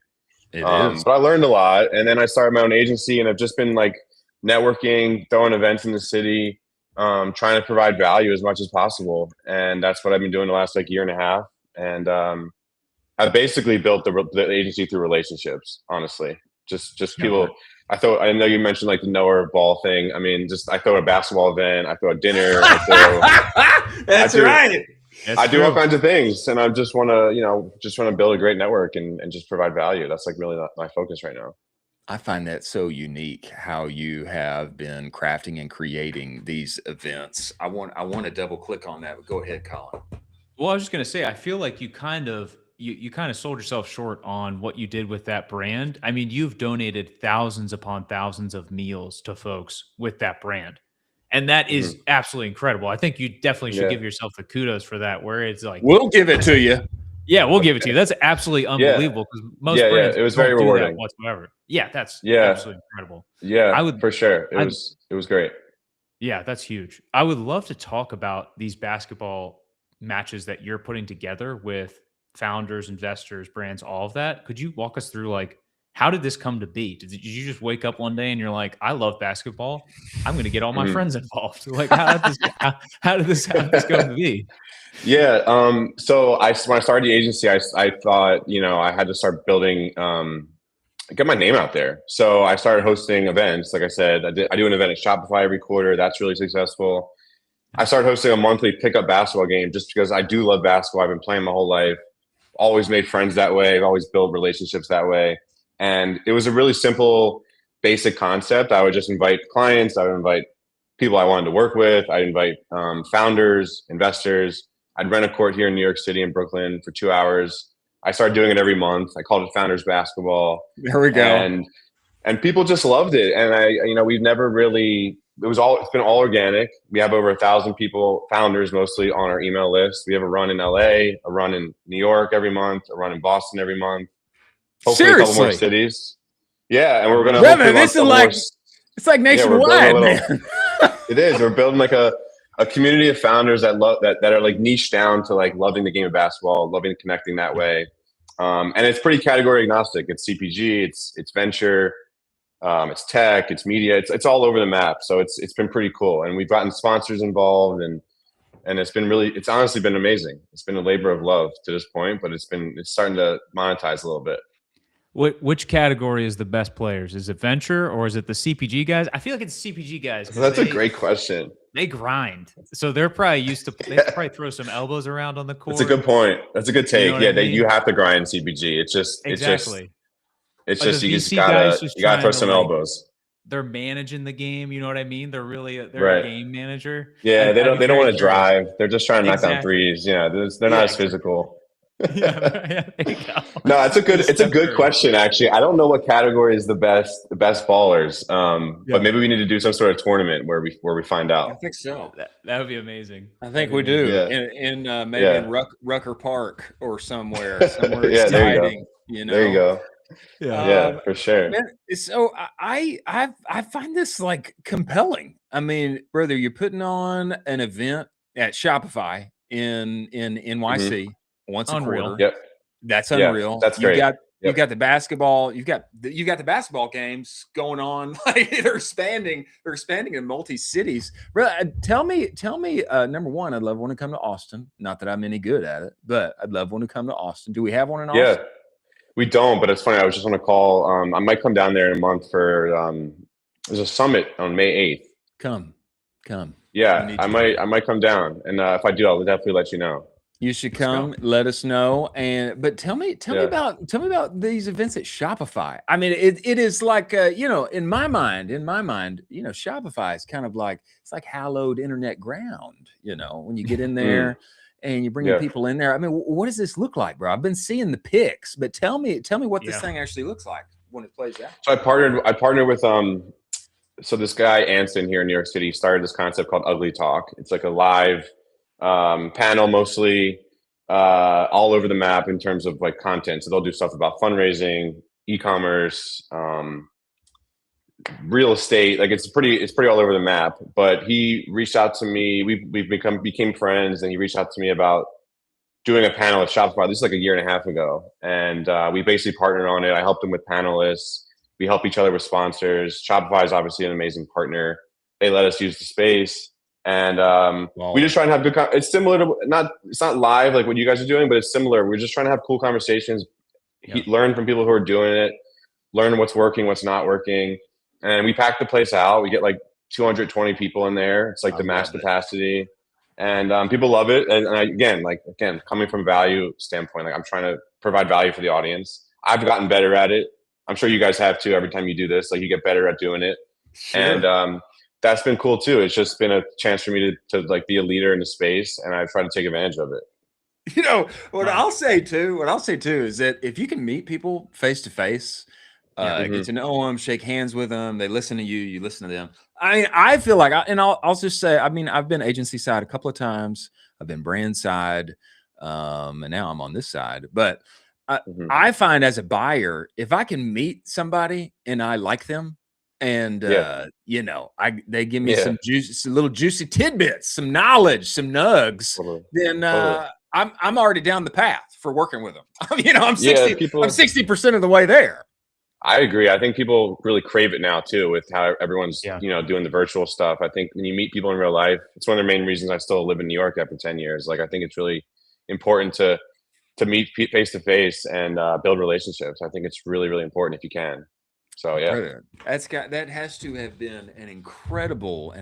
It is. But I learned a lot. And then I started my own agency and I've just been like networking, throwing events in the city, trying to provide value as much as possible. And that's what I've been doing the last like year and a half. And I basically built the agency through relationships, honestly. Just people. I know you mentioned like the knower ball thing. I mean, I throw a basketball event, I throw a dinner, That's right. I do all kinds of things, and I just want to build a great network and just provide value. That's like really my focus right now. I find that so unique how you have been crafting and creating these events. I want to double click on that, but go ahead, Colin. Well, I was just gonna say, I feel like you kind of sold yourself short on what you did with that brand. I mean, you've donated thousands upon thousands of meals to folks with that brand. And that is absolutely incredible. I think you definitely should give yourself the kudos for that, where it's like, we'll give it to you. Yeah, we'll give it to you. That's absolutely unbelievable because most brands it was don't very do rewarding that whatsoever. Yeah, that's absolutely incredible. Yeah, for sure. It was great. Yeah, that's huge. I would love to talk about these basketball matches that you're putting together with founders, investors, brands, all of that. Could you walk us through like, how did this come to be? Did you just wake up one day and you're like, I love basketball, I'm going to get all my friends involved? Like, how did this come to be? Yeah. So when I started the agency, I thought, I had to start building, get my name out there. So I started hosting events. Like I said, I do an event at Shopify every quarter. That's really successful. I started hosting a monthly pickup basketball game just because I do love basketball. I've been playing my whole life. Always made friends that way. I've always built relationships that way. And it was a really simple, basic concept. I would just invite clients. I would invite people I wanted to work with. I'd invite founders, investors. I'd rent a court here in New York City and Brooklyn for 2 hours. I started doing it every month. I called it Founders Basketball. There we go. And people just loved it. And we've never really, it's been all organic. We have over 1,000 people, founders mostly, on our email list. We have a run in LA, a run in New York every month, a run in Boston every month. Hopefully Seriously? a couple more cities. Yeah, and we're gonna. Brother, this is like it's like nationwide, man. It is. We're building like a community of founders that love that are like niche down to like loving the game of basketball, loving connecting that way. And it's pretty category agnostic. It's CPG, it's venture, it's tech, it's media, it's all over the map. So it's been pretty cool, and we've gotten sponsors involved, and it's honestly been amazing. It's been a labor of love to this point, but it's starting to monetize a little bit. Which category is the best players? Is it venture or is it the CPG guys? I feel like it's CPG guys. So that's a great question. They grind, so they're probably used to. They probably throw some elbows around on the court. That's a good point. That's a good take. You know you have to grind CPG. It's just exactly. It's just you gotta throw some elbows. They're managing the game. You know what I mean? They're really a game manager. Yeah, they don't want to drive. They're just trying to knock down threes. Yeah, they're not as physical. Yeah, there you go. No, it's a good question actually. I don't know what category is the best ballers. But maybe we need to do some sort of tournament where we find I out. think so. That would be amazing. I think That'd be we do amazing. in maybe in Rucker Park or somewhere Yeah, there you go. exciting. You know, There you go. Yeah. Yeah, for sure. Man, so I find this like compelling. I mean, brother, you're putting on an event at Shopify in NYC once a Unreal. quarter. Yep. That's Yeah, unreal. that's You've great. got Yep. the basketball. You've got the basketball games going on. Like they're expanding in multi cities. Tell me. Number one, I'd love one to come to Austin. Not that I'm any good at it, but I'd love one to come to Austin. Do we have one in Yeah, Austin? we don't, but it's funny. I was just on a call. I might come down there in a month for there's a summit on May 8th. Come. Yeah, I might come down, and if I do, I'll definitely let you know. You should come. Let us know. But tell me about these events at Shopify. I mean, it is like in my mind, Shopify is kind of like it's like hallowed internet ground. When you get in there and you bring people in there. I mean, what does this look like, bro? I've been seeing the pics, but tell me what this thing actually looks like when it plays out. So I partnered with so this guy Anson here in New York City started this concept called Ugly Talk. It's like a live panel, mostly all over the map in terms of like content. So they'll do stuff about fundraising, e-commerce, real estate. Like it's pretty all over the map. But he reached out to me. We've became friends, and he reached out to me about doing a panel at Shopify. This is like a year and a half ago, and we basically partnered on it. I helped him with panelists. We help each other with sponsors. Shopify is obviously an amazing partner. They let us use the space. And we just try and have good. It's similar to it's not live like what you guys are doing, but it's similar. We're just trying to have cool conversations, learn from people who are doing it, learn what's working, what's not working, and we pack the place out. We get like 220 people in there. It's like the max capacity, and people love it. And again, coming from a value standpoint, like I'm trying to provide value for the audience. I've gotten better at it. I'm sure you guys have too. Every time you do this, like you get better at doing it, and that's been cool too. It's just been a chance for me to like be a leader in the space, and I try to take advantage of it. I'll say too is that if you can meet people face to face, get to know them, shake hands with them, they listen to you, you listen to them. I feel like, I'll just say, I mean, I've been agency side a couple of times. I've been brand side, and now I'm on this side. But I find as a buyer, if I can meet somebody and I like them, and they give me some little juicy tidbits, some knowledge, some nugs, then I'm already down the path for working with them. I'm 60% of the way there. I agree. I think people really crave it now too, with how everyone's doing the virtual stuff. I think when you meet people in real life, it's one of the main reasons I still live in New York after 10 years. Like I think it's really important to meet face to face and build relationships. I think it's really, really important if you can. So yeah, that has to have been an incredible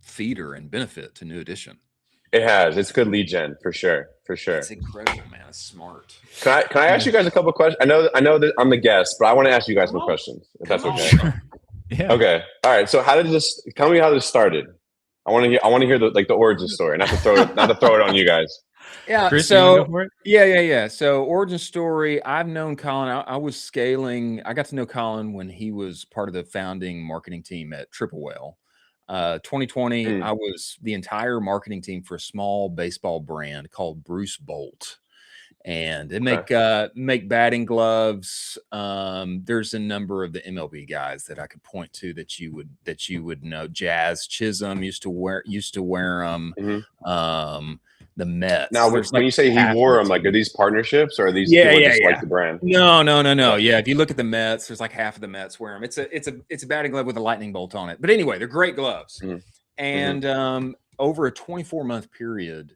feeder and benefit to New Edition. It has. It's good lead gen for sure. It's incredible, man. It's smart. Can I ask you guys a couple of questions? I know that I'm the guest, but I want to ask you guys some questions, if that's okay. Yeah. Okay. All right. So tell me how this started. I want to hear the origin story, not to throw it on you guys. Yeah. Chris, so yeah. So origin story. I've known Colin. I was scaling. I got to know Colin when he was part of the founding marketing team at Triple Whale. 2020, I was the entire marketing team for a small baseball brand called Bruce Bolt, and they make batting gloves. There's a number of the MLB guys that I could point to that you would know. Jazz Chisholm used to wear them. The Mets. Now, when you say he wore them, like are these partnerships or are these people just like the brand? No. Yeah, if you look at the Mets, there's like half of the Mets wear them. It's a batting glove with a lightning bolt on it. But anyway, they're great gloves. And over a 24-month period,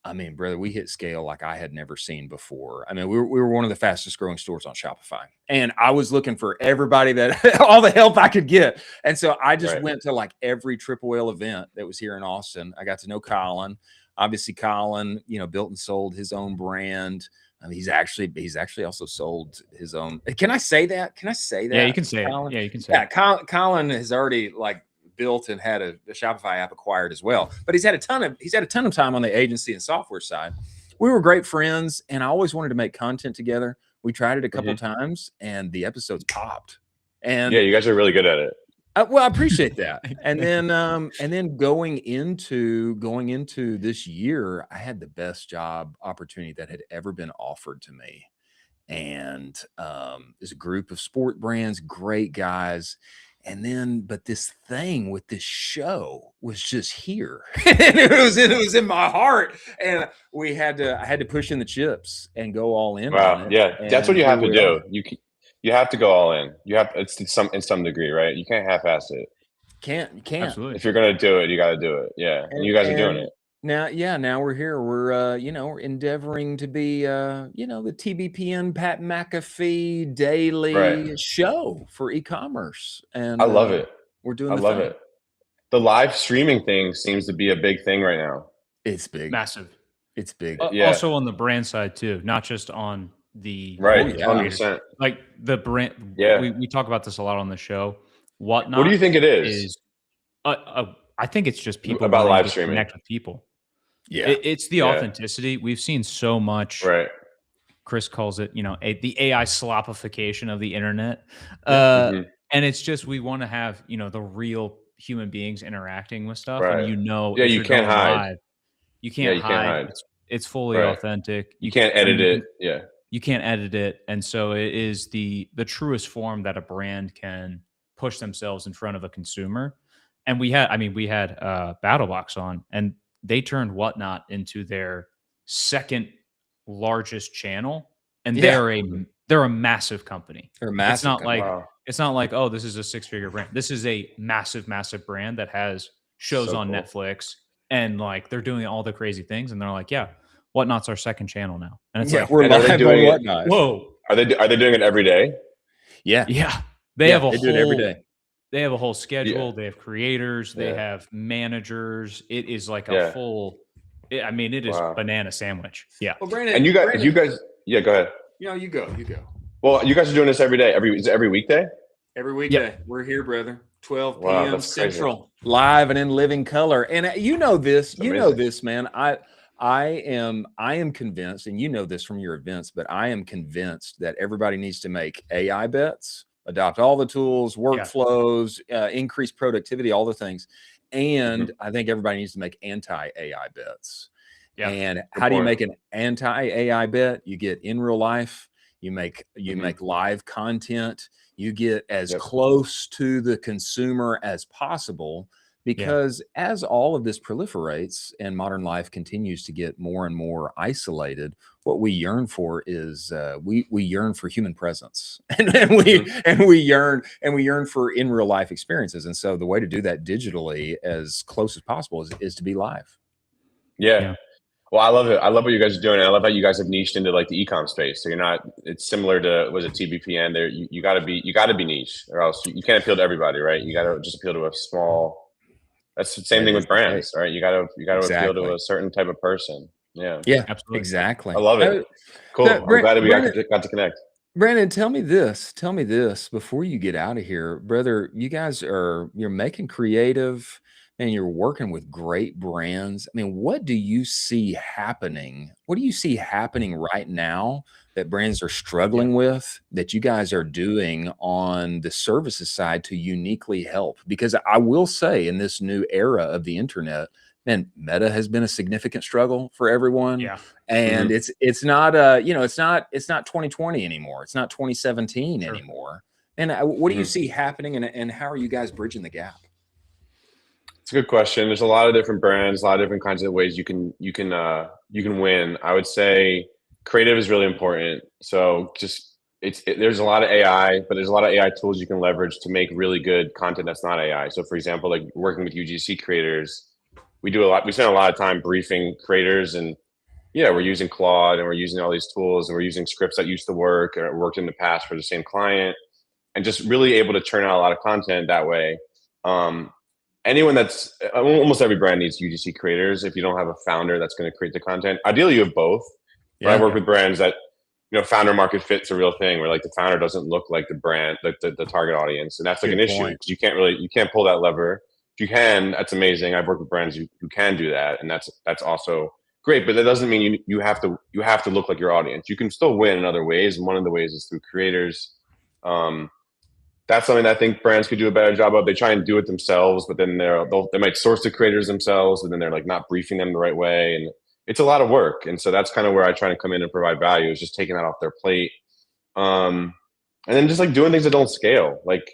I mean, brother, we hit scale like I had never seen before. I mean, we were one of the fastest growing stores on Shopify, and I was looking for everybody all the help I could get. And so I just went to like every Triple Whale event that was here in Austin. I got to know Colin. Obviously, Colin, built and sold his own brand. I mean, he's actually also sold his own. Can I say that? Yeah, you can say Colin? it. Yeah, you can say it. Colin has already built and had a Shopify app acquired as well. But he's had a ton of time on the agency and software side. we were great friends, and I always wanted to make content together. We tried it a couple Mhm. times, and the episodes popped. And Yeah, you guys are really good at it. well, I appreciate that. And then going into this year, I had the best job opportunity that had ever been offered to me. And there's a group of sport brands, great guys. And then, but this thing with this show was just here. And it was in my heart. And I had to push in the chips and go all in on Wow. it. Yeah, that's what And you here have to we do. are. You have to go all in. You have it's to some in some degree, right? You can't half-ass it. You can't. Absolutely. If you're gonna do it, you got to do it. Yeah, and you guys are doing it. Now we're here. We're we're endeavoring to be the TBPN Pat McAfee daily Right. show for e-commerce, and I love it. we're doing I the love thing. it. The live streaming thing seems to be a big thing right now. It's big. Massive. It's big. Yeah. Also on the brand side too, not just on the Right. Oh, yeah. 100%. like the brand. Yeah. We talk about this a lot on the show. Whatnot. What do you think it is? I think it's just people About wanting live to streaming? connect with people. Yeah. It's the Yeah. authenticity. We've seen so much. Right. Chris calls it, the AI slopification of the internet. Mhm. And it's just, we want to have, the real human beings interacting with stuff. Right. And Yeah, if you you're can't going hide. live, you can't you can't hide. It's fully Right. authentic. You can't edit it. Yeah. You can't edit it. And so it is the truest form that a brand can push themselves in front of a consumer. And we had BattleBox on, and they turned Whatnot into their second largest channel. And Yeah. they're a massive company. They're a massive It's not company. like Wow. it's not like, oh, this is a 6-figure brand. This is a massive, massive brand that has shows So on cool. Netflix, and like they're doing all the crazy things. And they're like, yeah, Whatnot's our second channel now. And it's like, we're and are they live doing on it- Whatnot. whoa, Are they doing it every day? Yeah. yeah. They have a do it every day. They have a whole schedule. Yeah. They have creators. They Yeah. have managers. It is like a Yeah. full. It is Wow. banana sandwich. Yeah. Well, Brandon, And you guys, yeah, go ahead. you go. Well, you guys are doing this every day. Is it every weekday? Every weekday, we're here, brother. 12 Wow, p.m. that's crazy. Central, live and in living color. And you know this, Amazing. man. I am convinced, and you know this from your events, but I am convinced that everybody needs to make AI bets, adopt all the tools, workflows, increase productivity, all the things. And I think everybody needs to make anti-AI bets. Yeah. And how do you make an anti-AI bet? You get in real life. You make live content. You get as close to the consumer as possible, because as all of this proliferates and modern life continues to get more and more isolated, what we yearn for is we yearn for human presence, and we yearn for in real life experiences. And so the way to do that digitally as close as possible is to be live. Yeah. Well, I love it. I love what you guys are doing. I love how you guys have niched into like the e-com space. So it's similar to, was it TBPN there? You gotta be niche, or else you can't appeal to everybody, right? You gotta just appeal to a small, that's the same thing with brands, right? You gotta appeal to a certain type of person. Yeah. Yeah, absolutely. Exactly. I love it. Cool. I'm glad we got to connect. Brandon, tell me this before you get out of here, brother. You're making creative, and you're working with great brands. I mean, what do you see happening? What do you see happening right now that brands are struggling with, that you guys are doing on the services side to uniquely help? Because I will say, in this new era of the internet, man, Meta has been a significant struggle for everyone. Yeah. And it's not it's not 2020 anymore. It's not 2017 anymore. And what do you see happening, and how are you guys bridging the gap? It's a good question. There's a lot of different brands, a lot of different kinds of ways you can win. I would say creative is really important. So there's a lot of AI, but there's a lot of AI tools you can leverage to make really good content that's not AI. So for example, like working with UGC creators, we spend a lot of time briefing creators, and we're using Claude, and we're using all these tools, and we're using scripts that used to work or worked in the past for the same client, and just really able to churn out a lot of content that way. Almost every brand needs UGC creators. If you don't have a founder that's going to create the content, ideally you have both. But I work with brands that, founder market fit's a real thing, where like the founder doesn't look like the brand, like the target audience. And that's like an issue, because you can't pull that lever. If you can, that's amazing. I've worked with brands who can do that. And that's also great, but that doesn't mean you have to look like your audience. You can still win in other ways, and one of the ways is through creators. That's something that I think brands could do a better job of. They try and do it themselves, but then they might source the creators themselves, and then they're like not briefing them the right way, and it's a lot of work. And so that's kind of where I try to come in and provide value, is just taking that off their plate, and then just like doing things that don't scale, like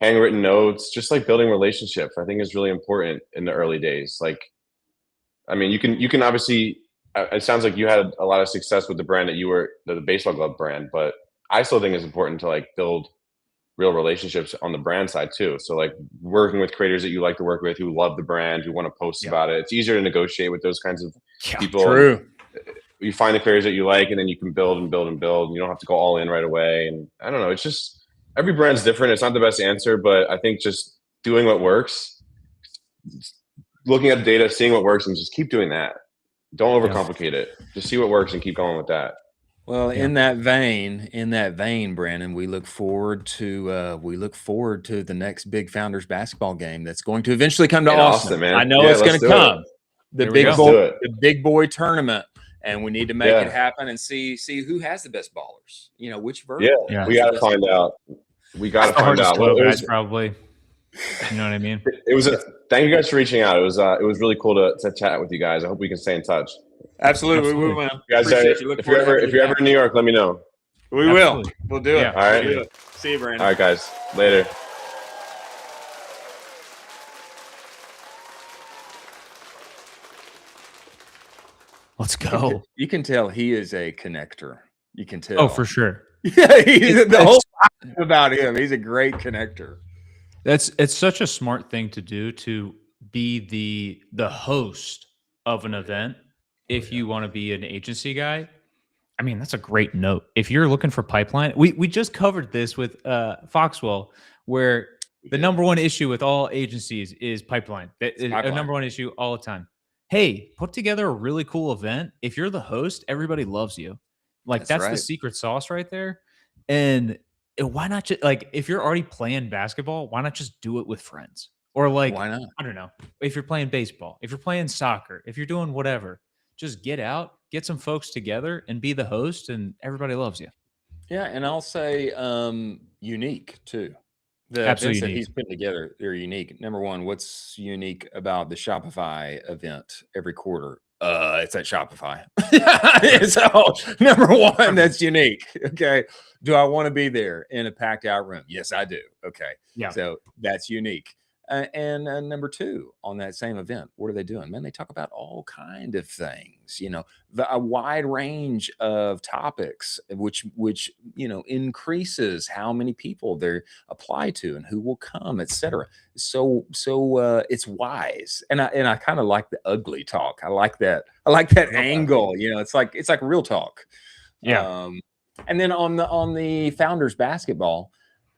handwritten notes, just like building relationships. I think is really important in the early days. Like, I mean, you can obviously. It sounds like you had a lot of success with the brand that you were the baseball glove brand, but I still think it's important to like build real relationships on the brand side too. So like working with creators that you like to work with, who love the brand, who want to post about it. It's easier to negotiate with those kinds of people. True. You find the creators that you like, and then you can build and build and build. And you don't have to go all in right away. And I don't know. It's just every brand's different. It's not the best answer, but I think just doing what works, looking at the data, seeing what works, and just keep doing that. Don't overcomplicate it. Just see what works and keep going with that. Well, in that vein, Brandon, we look forward to the next big Founders basketball game that's going to eventually come to Austin. man. I know it's going to come. The big boy tournament, and we need to make it happen and see who has the best ballers. You know, which version. Yeah, we got to find out. We got to find out. Well, guys, probably. You know what I mean? Thank you guys for reaching out. It was really cool to chat with you guys. I hope we can stay in touch. Absolutely. We will. Guys, if you're ever in New York, let me know. We will. We'll do it. All right. We'll do it. See you, Brandon. All right, guys. Later. Let's go. You can tell he is a connector. You can tell. Oh, for sure. Yeah, the whole thing about him. He's a great connector. It's such a smart thing to do, to be the host of an event. If you want to be an agency guy, I mean, that's a great note. If you're looking for pipeline, we just covered this with Foxwell, where the number one issue with all agencies is pipeline. That is a number one issue all the time. Hey, put together a really cool event. If you're the host, everybody loves you. Like that's the secret sauce right there. And why not just like, if you're already playing basketball, why not just do it with friends? Or like, why not? I don't know. If you're playing baseball, if you're playing soccer, if you're doing whatever, just get out, get some folks together and be the host, and everybody loves you. Yeah. And I'll say unique too. The Absolutely events that unique. he's putting together, they're unique. Number one, what's unique about the Shopify event every quarter? It's at Shopify. So number one, that's unique. Okay. Do I want to be there in a packed out room? Yes, I do. Okay. Yeah. So that's unique. And number two, on that same event, what are they doing? Man, they talk about all kind of things, you know, a wide range of topics, which increases how many people they apply to and who will come, etc. So it's wise, and I kind of like the ugly talk. I like that angle. You know, it's like real talk. Yeah. And then on the Founders basketball,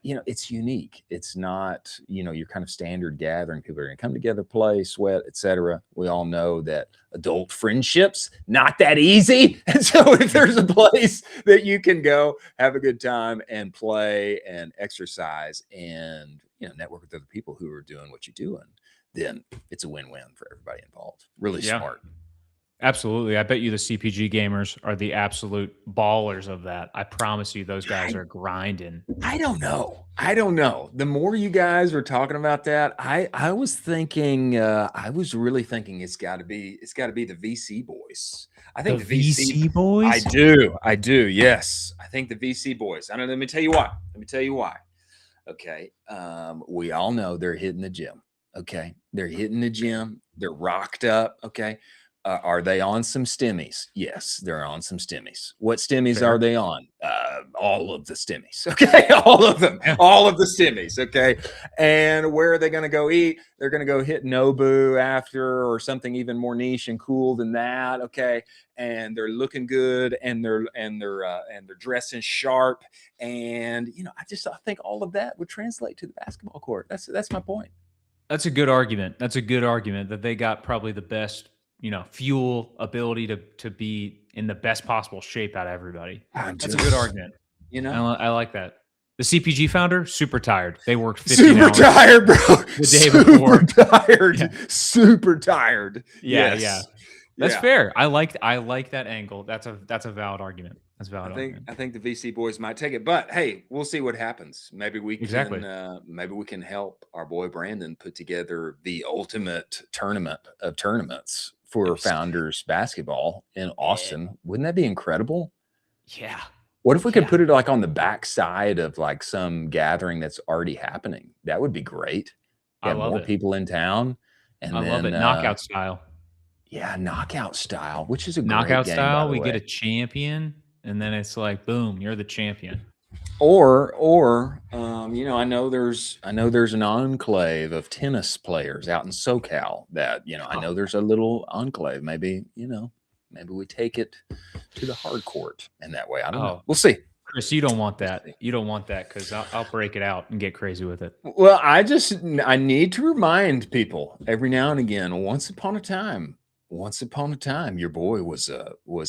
you know, it's unique. It's not, you know, your kind of standard gathering. People are going to come together, play, sweat, etc. We all know that adult friendships, not that easy. And so if there's a place that you can go, have a good time and play and exercise and, you know, network with other people who are doing what you're doing, then it's a win-win for everybody involved. Really smart. Absolutely. I bet you the CPG gamers are the absolute ballers of that. I promise you those guys are grinding. I don't know. The more you guys were talking about that, I was thinking, I was really thinking it's got to be the VC boys. I think the VC boys? I do. Yes. I think the VC boys. I don't know. Let me tell you why. Okay. We all know they're hitting the gym. Okay. They're hitting the gym. They're rocked up. Okay. Are they on some stimmies? Yes, they're on some stimmies. What stimmies are they on? All of the stimmies. Okay, all of them, all of the stimmies. Okay, and where are they going to go eat? They're going to go hit Nobu after, or something even more niche and cool than that. Okay, and they're looking good, and they're dressing sharp, and you know, I think all of that would translate to the basketball court. That's my point. That's a good argument. That they got probably the best, you know, fuel ability to be in the best possible shape out of everybody. That's a good argument. You know, I like that. The CPG founder, super tired. They worked 15 hours. Super tired, bro. The day before. Super tired. Yeah. Super tired. Yeah. That's Yeah. fair. I like that angle. That's a valid argument. That's a valid argument. I think the VC boys might take it, but hey, we'll see what happens. Maybe we Exactly. can help our boy Brandon put together the ultimate tournament of tournaments for Yes. Founders basketball in Austin. Wouldn't that be incredible? Yeah. What if we could put it like on the backside of like some gathering that's already happening? That would be great. I Have love more it. people in town, and I love then it. Knockout style. yeah, knockout style, which is a great Knockout game, by style. the We way. get a champion, and then it's like, boom, you're the champion. Or you know, I know there's an enclave of tennis players out in SoCal that, you know, I know there's a little enclave. Maybe, you know, maybe we take it to the hard court in that way. I don't know. We'll see. Chris, you don't want that. You don't want that because I'll break it out and get crazy with it. Well, I need to remind people every now and again, once upon a time, your boy was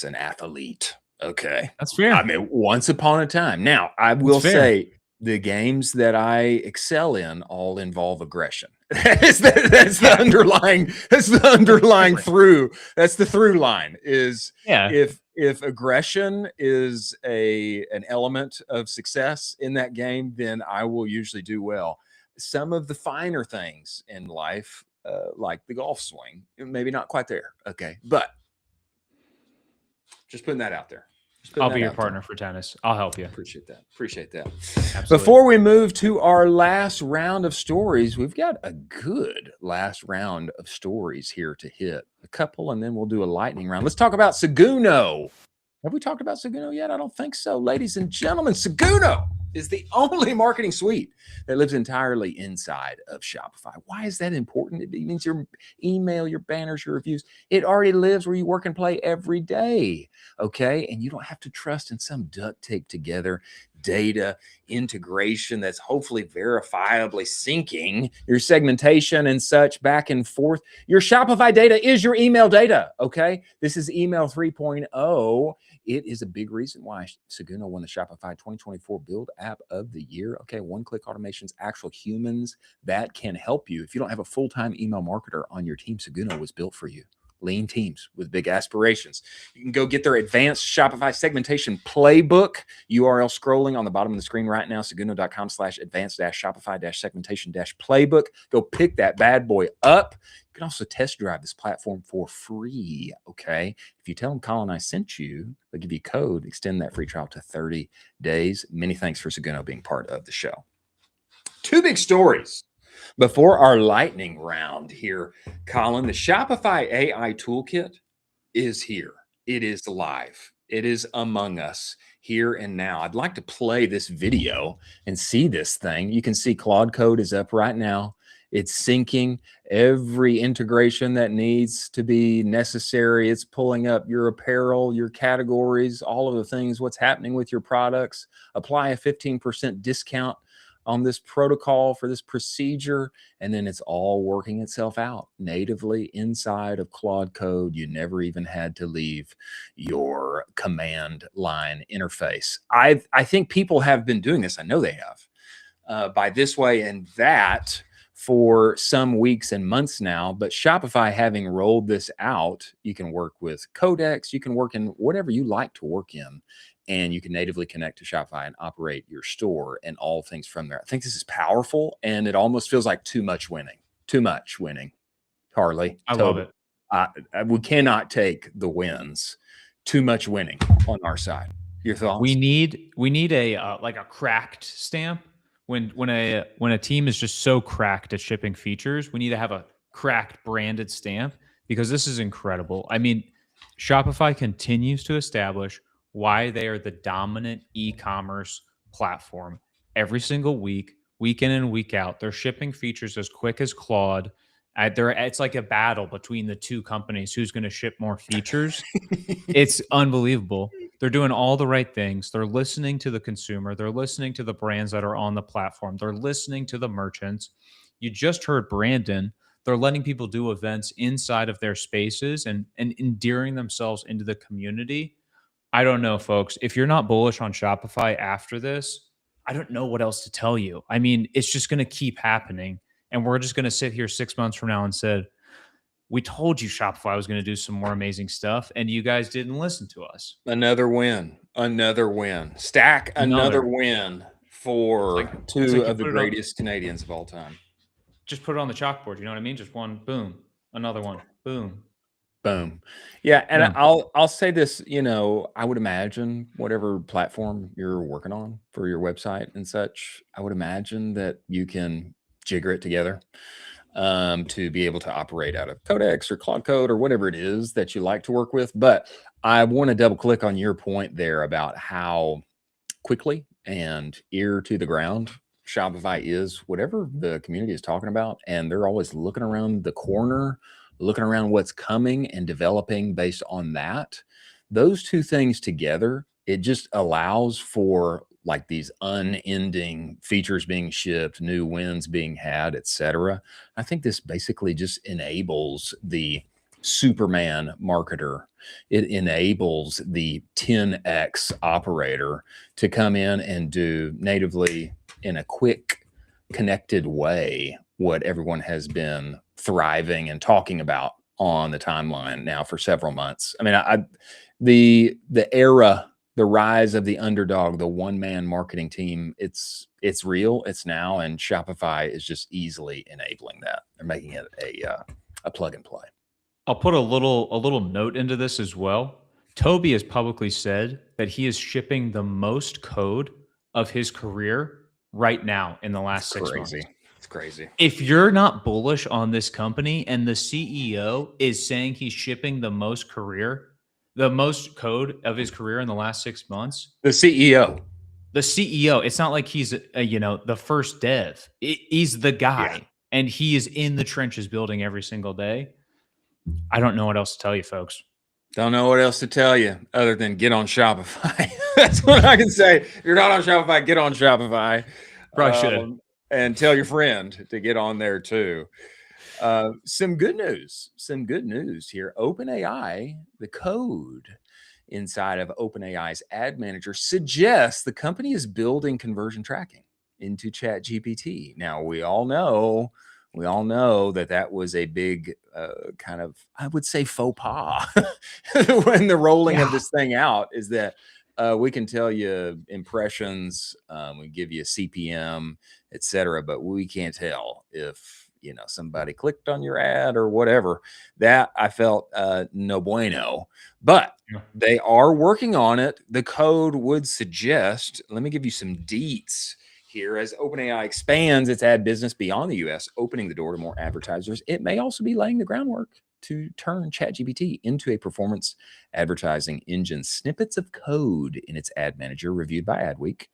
an athlete. Okay. That's fair. I mean, once upon a time. Now, I will say the games that I excel in all involve aggression. That's the underlying through. That's the through line is if aggression is an element of success in that game, then I will usually do well. Some of the finer things in life, like the golf swing, maybe not quite there. Okay. But just putting that out there. I'll be your partner for tennis. I'll help you. Appreciate that. Absolutely. Before we move to our last round of stories, we've got a good last round of stories here to hit. A couple, and then we'll do a lightning round. Let's talk about Seguno. Have we talked about Seguno yet? I don't think so. Ladies and gentlemen, Seguno is the only marketing suite that lives entirely inside of Shopify. Why is that important? It means your email, your banners, your reviews, it already lives where you work and play every day. Okay. And you don't have to trust in some duct tape together data integration that's hopefully verifiably syncing your segmentation and such back and forth. Your Shopify data is your email data. Okay. This is email 3.0. It is a big reason why Seguno won the Shopify 2024 Build App of the Year. Okay, one-click automations, actual humans that can help you. If you don't have a full-time email marketer on your team, Seguno was built for you. Lean teams with big aspirations. You can go get their advanced Shopify segmentation playbook. URL scrolling on the bottom of the screen right now, seguno.com/advanced-shopify-segmentation-playbook. Go pick that bad boy up. You can also test drive this platform for free, okay? If you tell them Colin I sent you, they'll give you a code, extend that free trial to 30 days. Many thanks for Seguno being part of the show. Two big stories before our lightning round here, Colin. The Shopify AI Toolkit is here. It is live. It is among us here and now. I'd like to play this video and see this thing. You can see Claude Code is up right now. It's syncing every integration that needs to be necessary. It's pulling up your apparel, your categories, all of the things, what's happening with your products. Apply a 15% discount on this protocol for this procedure, and then it's all working itself out natively inside of Claude Code. You never even had to leave your command line interface. I think people have been doing this. I know they have by this way and that for some weeks and months now, but Shopify having rolled this out, you can work with Codex, you can work in whatever you like to work in, and you can natively connect to Shopify and operate your store and all things from there. I think this is powerful, and it almost feels like too much winning. Harley. I love it. We cannot take the wins. Too much winning on our side. Your thoughts? We need a like a cracked stamp. When a team is just so cracked at shipping features, we need to have a cracked branded stamp, because this is incredible. I mean, Shopify continues to establish why they are the dominant e-commerce platform every single week in and week out. They're shipping features as quick as Claude. It's like a battle between the two companies, who's going to ship more features. It's unbelievable. They're doing all the right things. They're listening to the consumer. They're listening to the brands that are on the platform. They're listening to the merchants. You just heard Brandon. They're letting people do events inside of their spaces and endearing themselves into the community. I don't know, folks. If you're not bullish on Shopify after this, I don't know what else to tell you. I mean, it's just going to keep happening. And we're just going to sit here 6 months from now and say, We told you Shopify was going to do some more amazing stuff, and you guys didn't listen to us. Another win. Stack another win for two of the greatest Canadians of all time. Just put it on the chalkboard. You know what I mean? Just one, boom, another one, boom. Boom. Yeah. And Yeah. I'll say this, I would imagine whatever platform you're working on for your website and such, I would imagine that you can jigger it together to be able to operate out of Codex or Cloud Code or whatever it is that you like to work with. But I want to double click on your point there about how quickly and ear to the ground Shopify is, whatever the community is talking about. And they're always looking around the corner, looking around what's coming and developing based on that. Those two things together, it just allows for like these unending features being shipped, new wins being had, etc. I think this basically just enables the Superman marketer. It enables the 10x operator to come in and do natively in a quick, connected way what everyone has been thriving and talking about on the timeline now for several months. I mean, the era, the rise of the underdog, the one-man marketing team, it's real, it's now, and Shopify is just easily enabling that. They're making it a plug and play. I'll put a little note into this as well. Toby has publicly said that he is shipping the most code of his career right now in the last 6 months. It's crazy. If you're not bullish on this company and the CEO is saying he's shipping the most code of his career in the last 6 months. The CEO, it's not like he's, the first dev. He's the guy, and he is in the trenches building every single day. I don't know what else to tell you, folks. Don't know what else to tell you other than get on Shopify. That's what I can say. If you're not on Shopify, get on Shopify. Probably should. And tell your friend to get on there too. Some good news here. OpenAI, the code inside of OpenAI's ad manager suggests the company is building conversion tracking into ChatGPT. Now, we all know that was a big kind of, I would say, faux pas when the rolling of this thing out is that we can tell you impressions, we give you a CPM, etc., but we can't tell if somebody clicked on your ad or whatever. That I felt no bueno, but they are working on it. The code would suggest. Let me give you some deets here. As OpenAI expands its ad business beyond the US, opening the door to more advertisers, it may also be laying the groundwork to turn ChatGPT into a performance advertising engine. Snippets of code in its ad manager, reviewed by Adweek,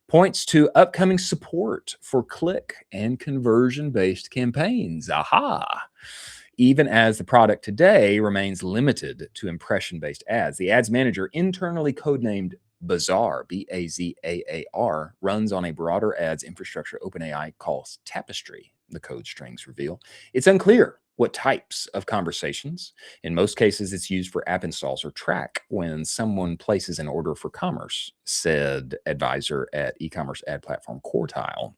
points to upcoming support for click and conversion-based campaigns. Aha! Even as the product today remains limited to impression-based ads, the ads manager, internally codenamed Bazaar, Bazaar, runs on a broader ads infrastructure OpenAI calls Tapestry, the code strings reveal. It's unclear what types of conversations. In most cases, it's used for app installs or track when someone places an order for commerce, said advisor at eCommerce ad platform Quartile.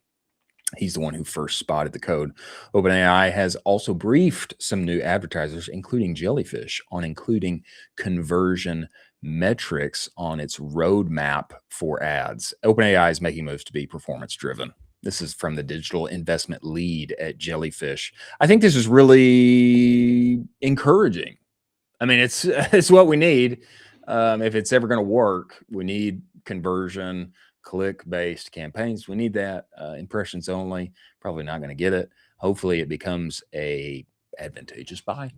He's the one who first spotted the code. OpenAI has also briefed some new advertisers, including Jellyfish, on including conversion metrics on its roadmap for ads. OpenAI is making moves to be performance driven. This is from the digital investment lead at Jellyfish. I think this is really encouraging. I mean, it's what we need. If it's ever going to work, we need conversion, click-based campaigns. We need that. Impressions only, probably not going to get it. Hopefully it becomes a advantageous buy,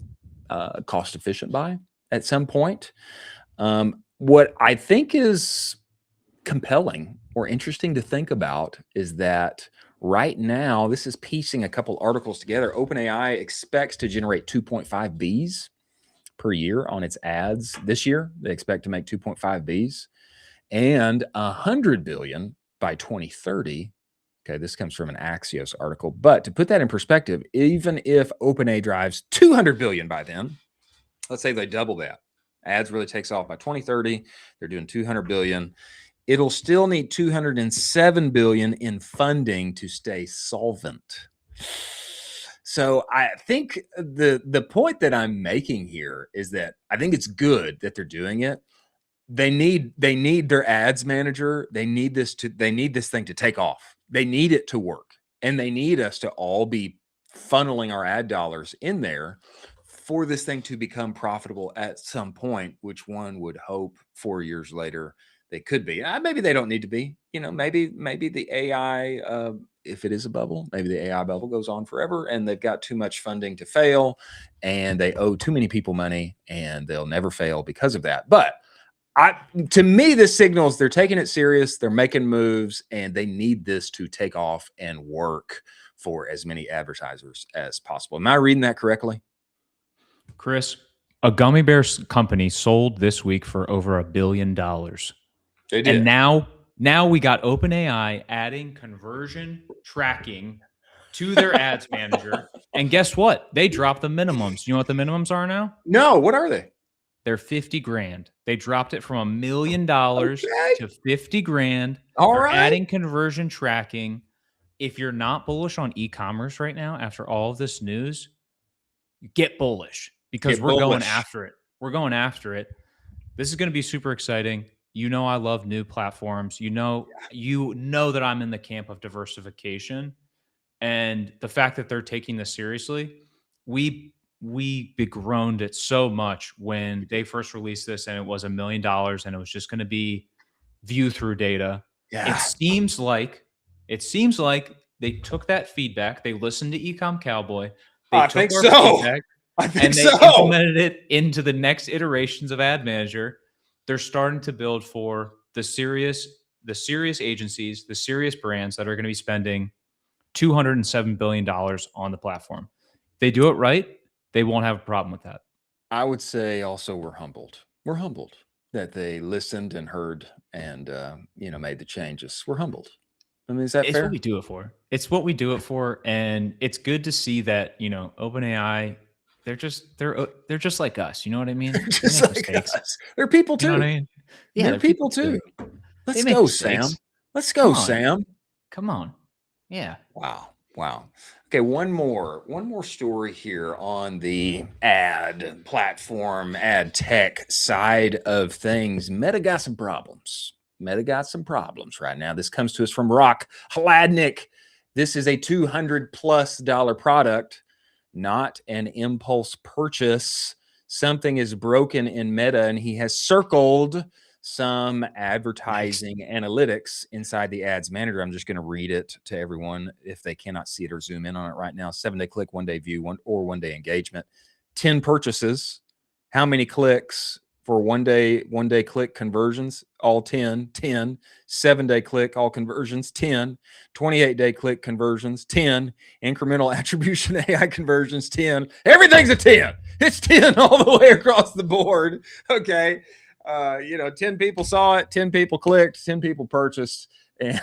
cost-efficient buy at some point. What I think is compelling or interesting to think about is that right now, this is piecing a couple articles together. OpenAI expects to generate 2.5 Bs per year on its ads this year. They expect to make 2.5 Bs and 100 billion by 2030. Okay, this comes from an Axios article. But to put that in perspective, even if OpenAI drives 200 billion by then, let's say they double that. Ads really takes off by 2030. They're doing 200 billion. It'll still need 207 billion in funding to stay solvent. So I think the point that I'm making here is that I think it's good that they're doing it. They need their ads manager. They need this thing to take off. They need it to work, and they need us to all be funneling our ad dollars in there for this thing to become profitable at some point, which one would hope 4 years later they could be. Maybe they don't need to be. Maybe the AI, if it is a bubble, maybe the AI bubble goes on forever, and they've got too much funding to fail, and they owe too many people money, and they'll never fail because of that. But to me, this signals they're taking it serious. They're making moves, and they need this to take off and work for as many advertisers as possible. Am I reading that correctly? Chris, a gummy bear company sold this week for over $1 billion. They did. And now we got OpenAI adding conversion tracking to their ads manager. And guess what? They dropped the minimums. You know what the minimums are now? No, what are they? They're $50,000. They dropped it from $1 million to $50,000. All They're right. adding conversion tracking. If you're not bullish on e-commerce right now, after all of this news, get bullish because we're going after it. We're going after it. This is going to be super exciting. I love new platforms. You know that I'm in the camp of diversification, and the fact that they're taking this seriously, we begroaned it so much when they first released this, and it was $1 million, and it was just going to be view through data. Yeah. It seems like they took that feedback. They listened to Ecom Cowboy. They took our feedback, and they implemented it into the next iterations of Ad Manager. They're starting to build for the serious agencies, the serious brands that are going to be spending $207 billion on the platform. They do it right, they won't have a problem with that. I would say also we're humbled. We're humbled that they listened and heard and made the changes. We're humbled. I mean, is that fair? It's what we do it for. It's what we do it for, and it's good to see that OpenAI. They're just like us. You know what I mean? Just like us. They're people too. You know what I mean? Yeah, they're people too. Let's go, Sam. Let's go, Sam. Come on. Yeah. Wow. Okay, one more story here on the ad platform, ad tech side of things. Meta got some problems. Right now. This comes to us from Rock Hladnik. This is a $200+ product, not an impulse purchase. Something is broken in Meta, and he has circled some advertising analytics inside the ads manager. I'm just going to read it to everyone if they cannot see it or zoom in on it right now. 7-day click, 1-day view, 1-day engagement, 10 purchases. How many clicks for 1-day click conversions? All 10. 7-day click, all conversions, 10. 28-day click conversions, 10. Incremental attribution AI conversions, 10. Everything's a 10. It's 10 all the way across the board. Okay. 10 people saw it, 10 people clicked, 10 people purchased, and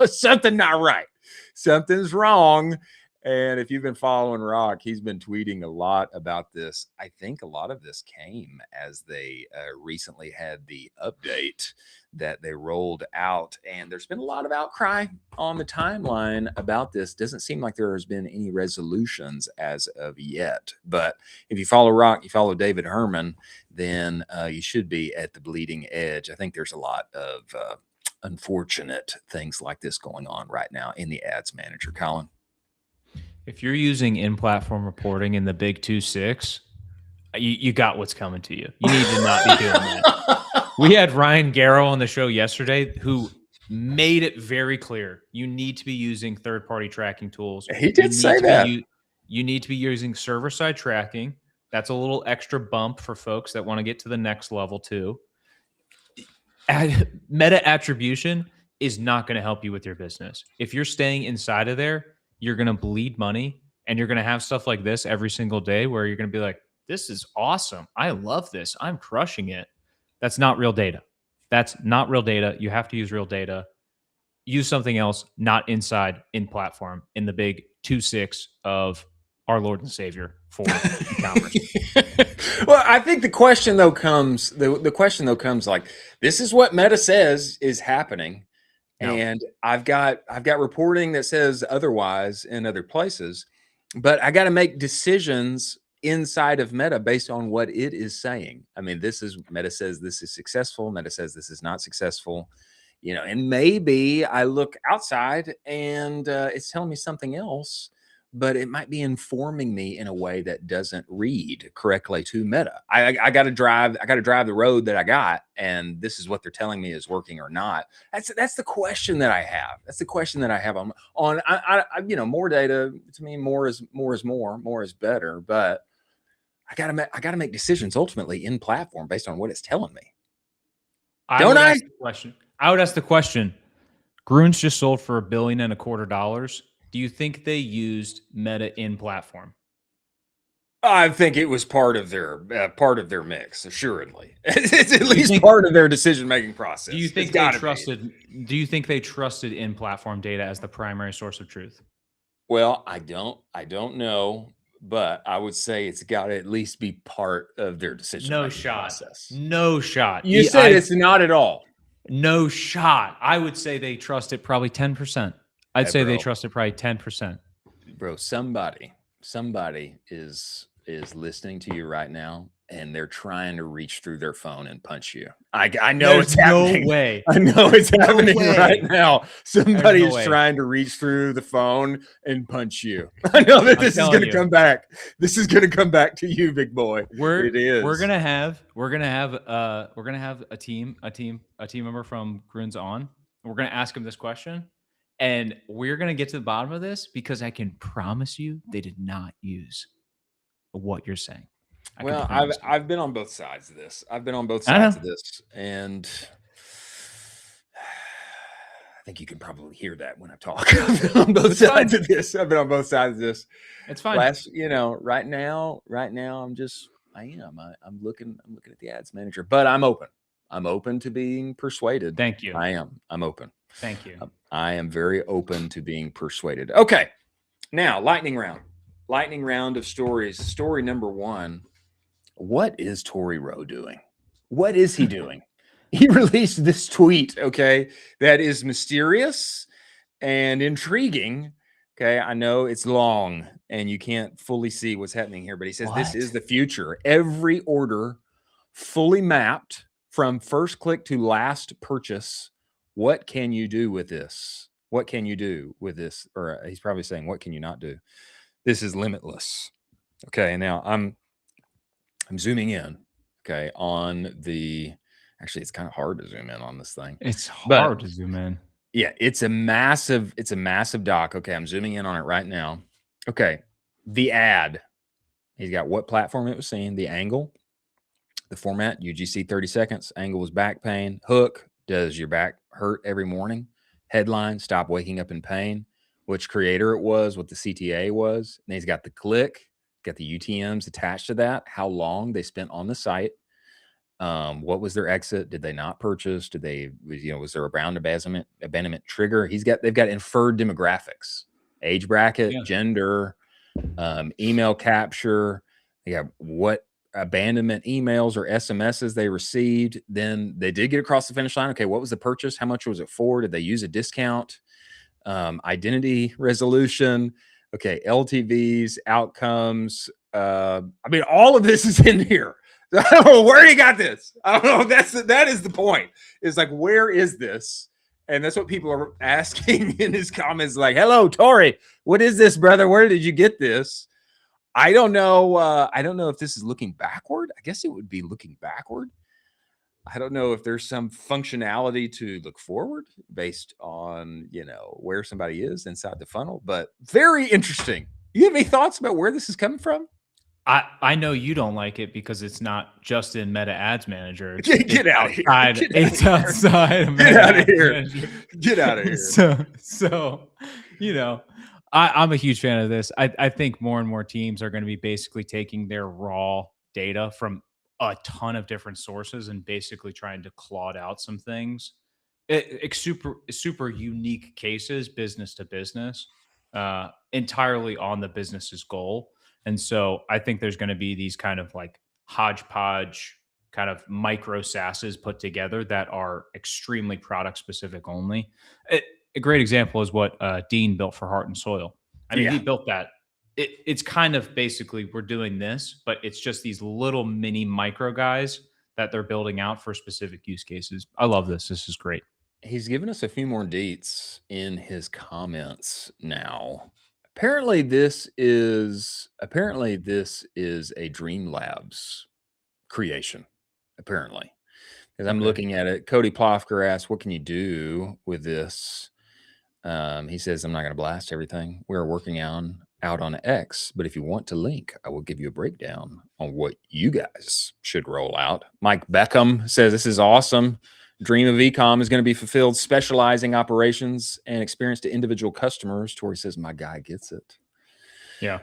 something not right. Something's wrong. And if you've been following Rock, he's been tweeting a lot about this. I think a lot of this came as they recently had the update that they rolled out. And there's been a lot of outcry on the timeline about this. Doesn't seem like there has been any resolutions as of yet. But if you follow Rock, you follow David Herman, then you should be at the bleeding edge. I think there's a lot of unfortunate things like this going on right now in the ads manager, Colin. If you're using in-platform reporting in the big 2.6, you got what's coming to you. You need to not be doing that. We had Ryan Garrow on the show yesterday who made it very clear. You need to be using third-party tracking tools. He did say that. You need to be using server-side tracking. That's a little extra bump for folks that want to get to the next level too. Meta attribution is not going to help you with your business. If you're staying inside of there, you're going to bleed money, and you're going to have stuff like this every single day where you're going to be like, this is awesome. I love this. I'm crushing it. That's not real data. You have to use real data. Use something else, not inside in platform in the big 2.6 of our Lord and Savior for e-commerce. Well, I think the question though comes like, this is what Meta says is happening. No. And I've got reporting that says otherwise in other places. but I got to make decisions inside of Meta based on what it is saying. I mean, Meta says this is successful. Meta says this is not successful. And maybe I look outside and it's telling me something else, but it might be informing me in a way that doesn't read correctly to Meta. I got to drive the road that I got, and this is what they're telling me is working or not. That's the question that I have. That's the question that I have on more data. To me, more is more is better. But I gotta make decisions ultimately in platform based on what it's telling me. I would ask the question. Grun's just sold for $1.25 billion. Do you think they used Meta in platform? I think it was part of their mix, assuredly. It's at least part of their decision-making process. Do you think they trusted? Do you think they trusted in platform data as the primary source of truth? Well, I don't know, but I would say it's got to at least be part of their decision-making process. No shot. You said it's not at all. No shot. I would say they trust it probably 10%. I'd say they trust it probably 10%. Bro, somebody is listening to you right now, and they're trying to reach through their phone and punch you. I know it's happening. No way. I know it's happening right now. Somebody is way. trying to reach through the phone and punch you. I know that this is going to come back. This is going to come back to you, big boy. It is. We're gonna have a team member from Grun's on. We're gonna ask him this question, and we're gonna get to the bottom of this because I can promise you they did not use what you're saying. Well, I've been on both sides of this. And I think you can probably hear that when I talk. I've been on both sides of this. It's fine. Right now, I'm looking at the ads manager, but I'm open. I'm open to being persuaded. Thank you. I'm open. Thank you. I am very open to being persuaded. Okay. Now, lightning round of stories. Story number 1. What is Tory Rowe doing? What is he doing? He released this tweet, okay, that is mysterious and intriguing. Okay, I know it's long and you can't fully see what's happening here, but he says this is the future. Every order fully mapped from first click to last purchase. What can you do with this? What can you do with this? Or he's probably saying, what can you not do? This is limitless. Okay, now I'm zooming in, okay, on the, actually, it's kind of hard to zoom in on this thing. It's hard to zoom in. Yeah, it's a massive doc. Okay, I'm zooming in on it right now. Okay, the ad. He's got what platform it was seen, the angle, the format, UGC 30 seconds, angle was back pain, hook, does your back hurt every morning, headline, stop waking up in pain, which creator it was, what the CTA was, and he's got the click, got the UTMs attached to that, how long they spent on the site, what was their exit, did they not purchase, was there a brown abandonment trigger? They've got inferred demographics, age bracket, gender, email capture, they got what abandonment emails or SMSs they received. Then they did get across the finish line. Okay, what was the purchase? How much was it for? Did they use a discount? Identity resolution. Okay, LTVs, outcomes. All of this is in here. I don't know where you got this. I don't know. That is the point. It's like, where is this? And that's what people are asking in his comments. Like, hello, Tory, what is this, brother? Where did you get this? I don't know. I don't know if this is looking backward. I guess it would be looking backward. I don't know if there's some functionality to look forward based on, where somebody is inside the funnel, but very interesting. You have any thoughts about where this is coming from? I know you don't like it because it's not just in Meta Ads Manager. Get out of here. It's outside of Meta Ads Manager. Get out of here. So, I'm a huge fan of this. I think more and more teams are going to be basically taking their raw data from a ton of different sources and basically trying to clod out some things. Super unique cases, business to business, entirely on the business's goal. And so I think there's going to be these kind of like hodgepodge kind of micro SaaSes put together that are extremely product specific only. A great example is what Dean built for Heart and Soil. I mean, he built that it's kind of basically we're doing this, but it's just these little mini micro guys that they're building out for specific use cases. I love this. This is great. He's given us a few more deets in his comments now. Apparently this is a Dream Labs creation, apparently. Because I'm looking at it. Cody Plofker asks, what can you do with this? He says, I'm not going to blast everything. We're working out on X, but if you want to link, I will give you a breakdown on what you guys should roll out. Mike Beckham says, this is awesome. Dream of ecom is going to be fulfilled, specializing operations and experience to individual customers. Tori says, my guy gets it. Yeah.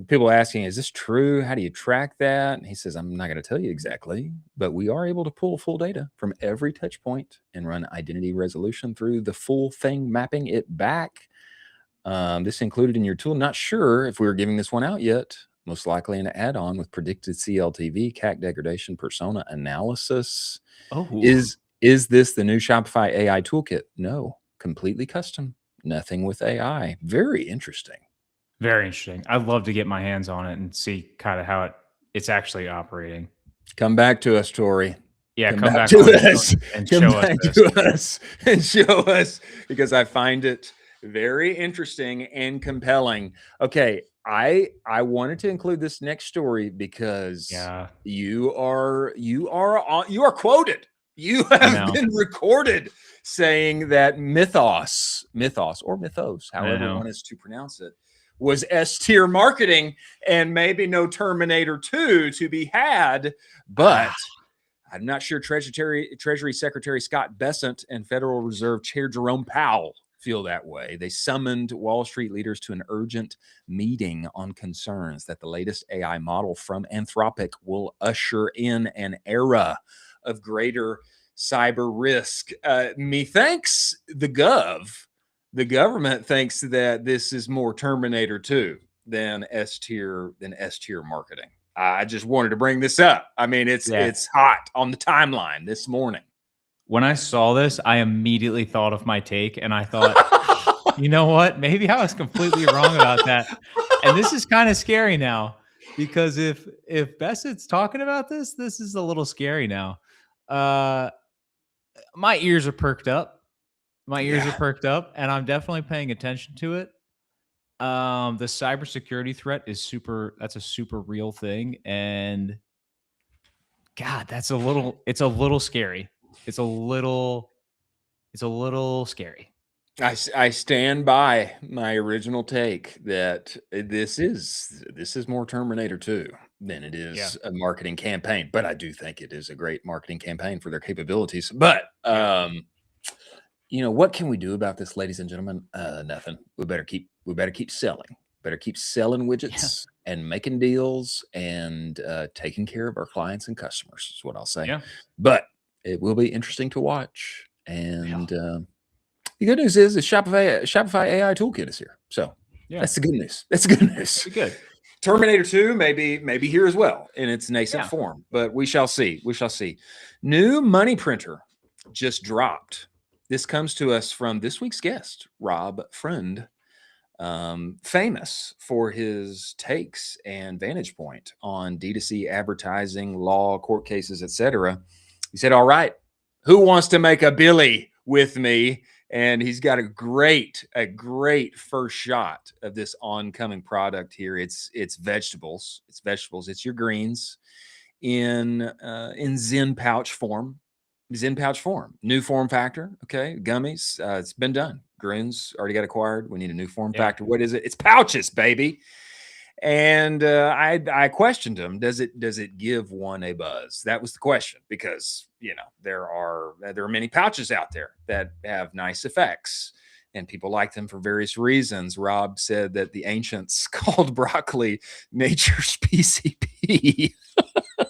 People asking, is this true? How do you track that? And he says, I'm not going to tell you exactly, but we are able to pull full data from every touch point and run identity resolution through the full thing, mapping it back. This included in your tool. Not sure if we were giving this one out yet. Most likely an add-on with predicted CLTV, CAC degradation, persona analysis. Oh, is this the new Shopify AI toolkit? No, completely custom. Nothing with AI. Very interesting. Very interesting. I'd love to get my hands on it and see kind of how it's actually operating. Come back to us, Tori. Yeah, come back to us and come show back us to us and show us, because I find it very interesting and compelling. Okay, I wanted to include this next story because you are quoted. You have been recorded saying that mythos or mythos, however one is to pronounce it, was S-tier marketing and maybe no Terminator 2 to be had. But I'm not sure Treasury Secretary Scott Bessent and Federal Reserve Chair Jerome Powell feel that way. They summoned Wall Street leaders to an urgent meeting on concerns that the latest AI model from Anthropic will usher in an era of greater cyber risk. Methinks the government thinks that this is more Terminator 2 than S-tier marketing. I just wanted to bring this up. I mean, it's hot on the timeline this morning. When I saw this, I immediately thought of my take, and I thought, you know what? Maybe I was completely wrong about that. And this is kind of scary now, because if Bessett's talking about this is a little scary now. My ears are perked up. And I'm definitely paying attention to it. The cybersecurity threat is that's a super real thing. And God, it's a little scary. It's a little scary. I stand by my original take that this is more Terminator 2 than it is a marketing campaign. But I do think it is a great marketing campaign for their capabilities. But what can we do about this, ladies and gentlemen? Nothing. We better keep selling. Better keep selling widgets and making deals and taking care of our clients and customers is what I'll say. Yeah. But it will be interesting to watch. And the good news is the Shopify AI toolkit is here. So that's the good news. That's good news. Pretty good. Terminator 2 maybe here as well in its nascent form, but we shall see. We shall see. New money printer just dropped. This comes to us from this week's guest, Rob Friend, famous for his takes and vantage point on D2C advertising, law, court cases, etc. He said, all right, who wants to make a Billy with me? And he's got a great first shot of this oncoming product here. It's vegetables. It's your greens in Zen pouch form. New form factor. Okay, gummies. It's been done. Greens already got acquired. We need a new form factor. What is it? It's pouches, baby. And I questioned him. Does it give one a buzz? That was the question, because there are many pouches out there that have nice effects, and people like them for various reasons. Rob said that the ancients called broccoli nature's PCP.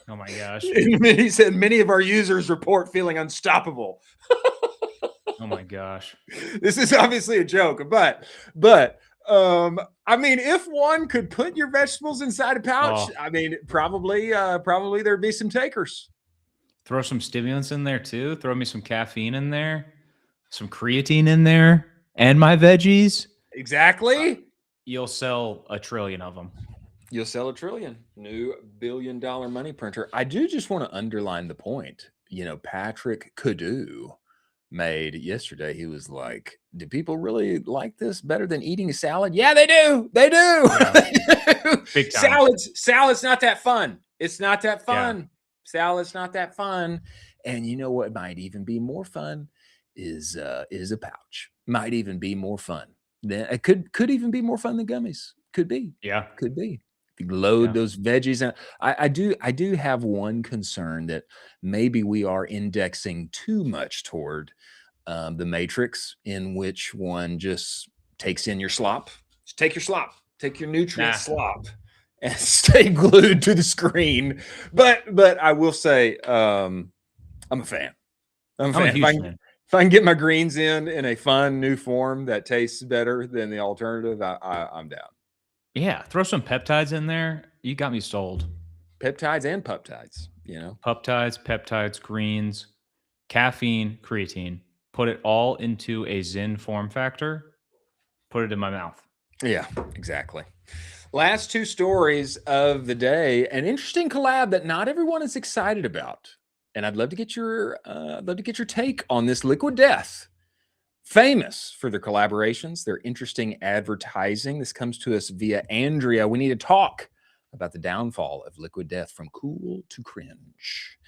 Oh my gosh! He said many of our users report feeling unstoppable. Oh my gosh! This is obviously a joke, but I mean, if one could put your vegetables inside a pouch, I mean, probably there'd be some takers. Throw some stimulants in there too. Throw me some caffeine in there, some creatine in there, and my veggies. Exactly. You'll sell 1 trillion of them. You'll sell 1 trillion. New billion-dollar money printer. I do just want to underline the point. Patrick Cadu made yesterday. He was like, do people really like this better than eating a salad? Yeah, they do. They do. Yeah. They do. Big time. Salad's not that fun. It's not that fun. Yeah. Salad's not that fun. And you know what might even be more fun is a pouch. Might even be more fun. It could even be more fun than gummies. Could be. Yeah. Could be. You load those veggies in. I do have one concern that maybe we are indexing too much toward the matrix, in which one just takes in your slop. Just take your slop, take your nutrient slop, and stay glued to the screen. But I will say, I'm a fan. I'm a huge fan. If I can get my greens in a fun new form that tastes better than the alternative, I'm down. Yeah, throw some peptides in there. You got me sold. Peptides and peptides, Peptides, greens, caffeine, creatine. Put it all into a Zen form factor. Put it in my mouth. Yeah, exactly. Last 2 stories of the day. An interesting collab that not everyone is excited about, and I'd love to get your take on this. Liquid Death, famous for their collaborations, their interesting advertising. This comes to us via Andrea. We need to talk about the downfall of Liquid Death from cool to cringe.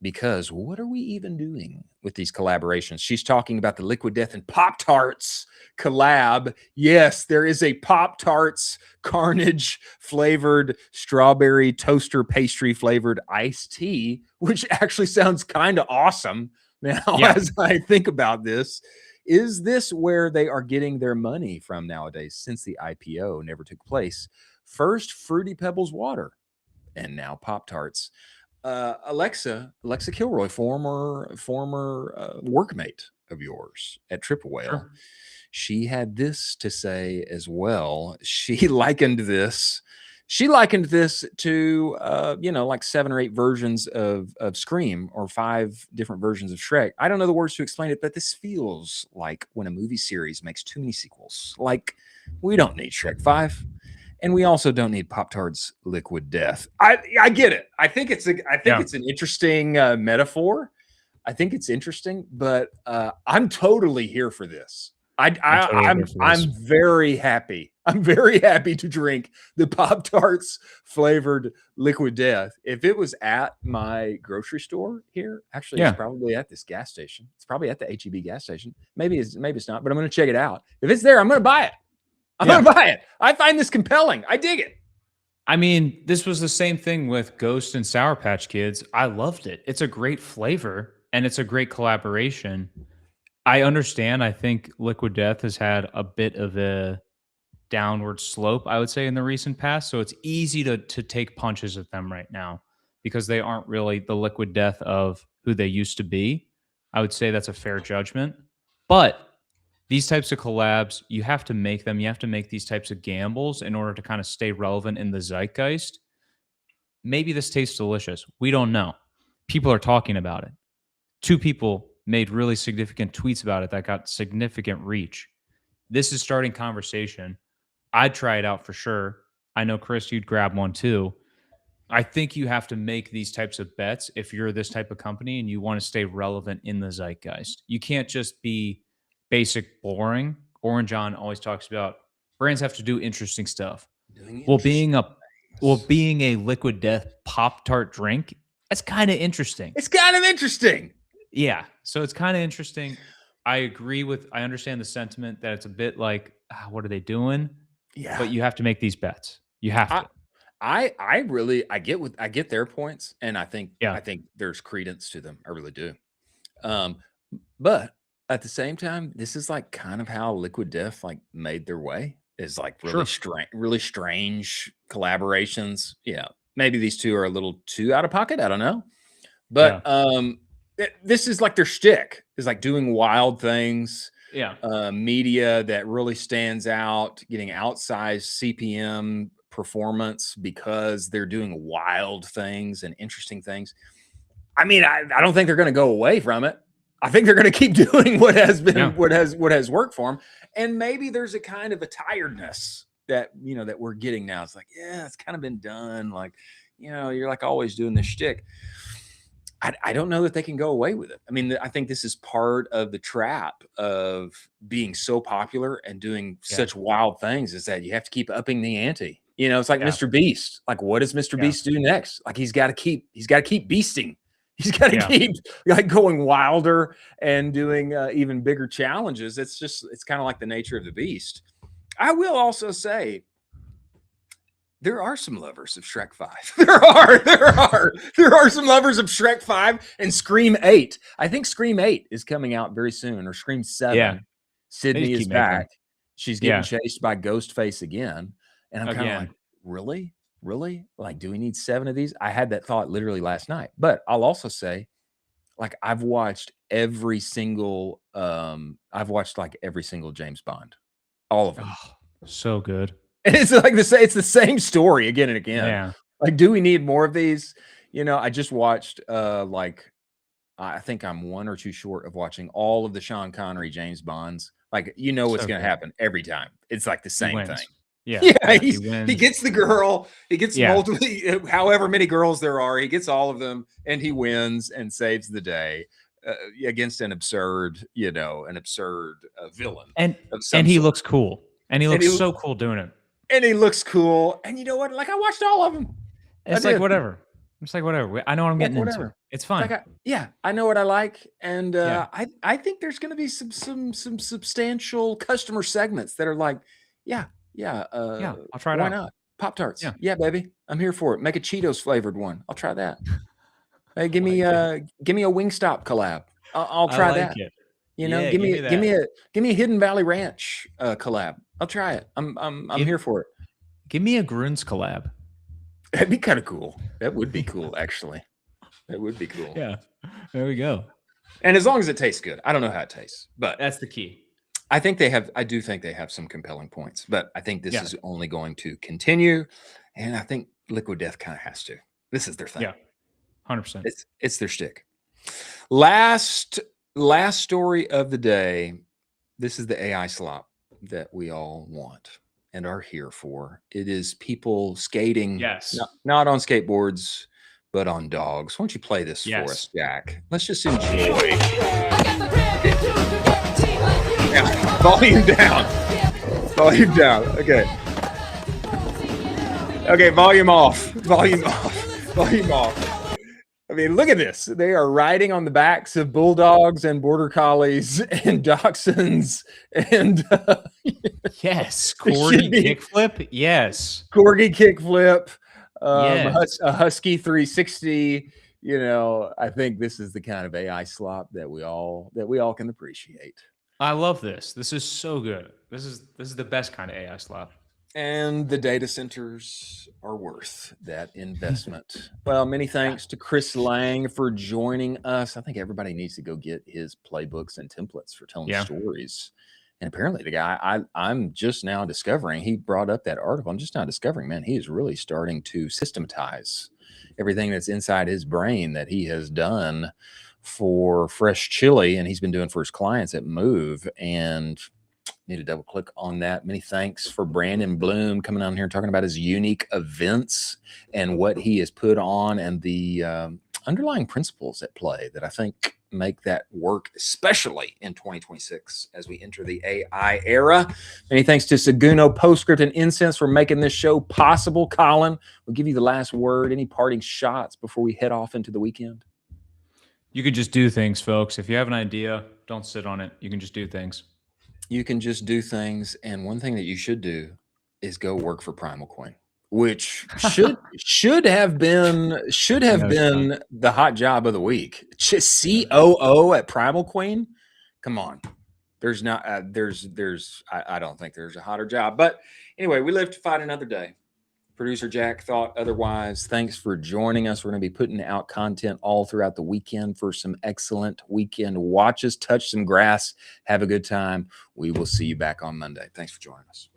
Because what are we even doing with these collaborations? She's talking about the Liquid Death and Pop-Tarts collab. Yes, there is a Pop-Tarts Carnage flavored strawberry toaster pastry flavored iced tea, which actually sounds kind of awesome. Now, as I think about this, is this where they are getting their money from nowadays, since the IPO never took place? First, Fruity Pebbles water, and now Pop-Tarts. Alexa Kilroy, former workmate of yours at Triple Whale, sure. She had this to say as well. She likened this to like 7 or 8 versions of Scream, or 5 different versions of Shrek. I don't know the words to explain it, but this feels like when a movie series makes too many sequels. Like, we don't need Shrek 5. And we also don't need Pop-Tarts Liquid Death. I get it. I think it's an interesting metaphor. I think it's interesting, but I'm totally here for this. I'm very happy. I'm very happy to drink the Pop-Tarts flavored Liquid Death. If it was at my grocery store here, actually, it's probably at this gas station. It's probably at the HEB gas station. Maybe it's not, but I'm going to check it out. If it's there, I'm going to buy it. I'm going to buy it. I find this compelling. I dig it. I mean, this was the same thing with Ghost and Sour Patch Kids. I loved it. It's a great flavor, and it's a great collaboration. I understand. I think Liquid Death has had a bit of a downward slope, I would say, in the recent past. So it's easy to take punches at them right now, because they aren't really the Liquid Death of who they used to be. I would say that's a fair judgment. But these types of collabs, you have to make them. You have to make these types of gambles in order to kind of stay relevant in the zeitgeist. Maybe this tastes delicious. We don't know. People are talking about it. 2 people made really significant tweets about it that got significant reach. This is starting conversation. I'd try it out for sure. I know, Chris, you'd grab one too. I think you have to make these types of bets if you're this type of company and you want to stay relevant in the zeitgeist. You can't just be basic, boring. Orange John always talks about brands have to do interesting stuff. Being a Liquid Death Pop-Tart drink, that's kind of interesting. It's kind of interesting. Yeah. So it's kind of interesting. I understand the sentiment that it's a bit like, what are they doing? Yeah. But you have to make these bets. You have to. I get their points, and I think there's credence to them. I really do. But at the same time, this is like kind of how Liquid Death like made their way, is like really strange collaborations. Yeah. Maybe these 2 are a little too out of pocket. I don't know. But this is like their shtick, is like doing wild things. Yeah. Media that really stands out, getting outsized CPM performance because they're doing wild things and interesting things. I mean, I don't think they're going to go away from it. I think they're going to keep doing what has been what has worked for them. And maybe there's a kind of a tiredness that, that we're getting now. It's like, yeah, it's kind of been done. Like, you're like always doing this shtick. I don't know that they can go away with it. I mean, I think this is part of the trap of being so popular and doing such wild things, is that you have to keep upping the ante. It's like Mr. Beast. Like, what does Mr. Beast do next? Like, he's got to keep beasting. He's got to keep like going wilder and doing even bigger challenges. It's kind of like the nature of the beast. I will also say, there are some lovers of Shrek 5. There are some lovers of Shrek 5 and Scream 8. I think Scream 8 is coming out very soon, or Scream 7. Yeah. Sydney is back. She's getting chased by Ghostface again. And I'm kind of like, really? Really? Like, do we need 7 of these? I had that thought literally last night. But I'll also say, like, I've watched every single James Bond. All of them. Oh, so good. And it's like it's the same story again and again. Yeah. Like, do we need more of these? I just watched I think I'm 1 or 2 short of watching all of the Sean Connery James Bonds. Like, what's going to happen every time. It's like the same thing. Yeah. He gets the girl. He gets multiple, however many girls there are. He gets all of them, and he wins and saves the day against an absurd villain. And he looks cool. And he looks so cool doing it. And he looks cool. And you know what? Like, I watched all of them. It's like whatever. It's like whatever. I know what I'm getting into. It's fun. Like I know what I like. And I think there's going to be some substantial customer segments that are like, I'll try it out. Why not? Pop-Tarts. Yeah, baby. I'm here for it. Make a Cheetos flavored one. I'll try that. Hey, give me a Wingstop collab. I'll try that. It. Give me a Hidden Valley Ranch collab. I'll try it. I'm here for it. Give me a Gruns collab. That'd be kind of cool. That would be cool, actually. That would be cool. Yeah. There we go. And as long as it tastes good. I don't know how it tastes, but that's the key. I do think they have some compelling points, but I think this is only going to continue. And I think Liquid Death kind of has to. This is their thing. Yeah. 100%. It's their shtick. Last story of the day. This is the AI slop that we all want and are here for. It is people skating, not on skateboards, but on dogs. Why don't you play this for us, Jack? Let's just enjoy. Yeah. Volume down. Volume down. Okay, volume off. Volume off. Volume off. I mean, look at this. They are riding on the backs of bulldogs and border collies and dachshunds and yes, corgi kickflip. Yes, corgi kickflip. A husky 360. I think this is the kind of AI slop that we all can appreciate. I love this. This is so good. This is the best kind of AI slop. And the data centers are worth that investment. Well, many thanks to Chris Lang for joining us. I think everybody needs to go get his playbooks and templates for telling stories. And apparently the guy, I'm just now discovering, he brought up that article. I'm just now discovering, man, he is really starting to systematize everything that's inside his brain that he has done for Fresh Chili, and he's been doing for his clients at Move. And need to double click on that. Many thanks for Brandon Blum coming on here and talking about his unique events and what he has put on and the underlying principles at play that I think make that work, especially in 2026 as we enter the AI era. Many thanks to Seguno, Postscript, and Insense for making this show possible. Colin, we'll give you the last word. Any parting shots before we head off into the weekend? You can just do things, folks. If you have an idea, don't sit on it. You can just do things. You can just do things, and one thing that you should do is go work for Primal Queen, which should have been the hot job of the week. COO at Primal Queen. Come on, there's not I don't think there's a hotter job. But anyway, we live to fight another day. Producer Jack thought otherwise. Thanks for joining us. We're going to be putting out content all throughout the weekend for some excellent weekend watches. Touch some grass. Have a good time. We will see you back on Monday. Thanks for joining us.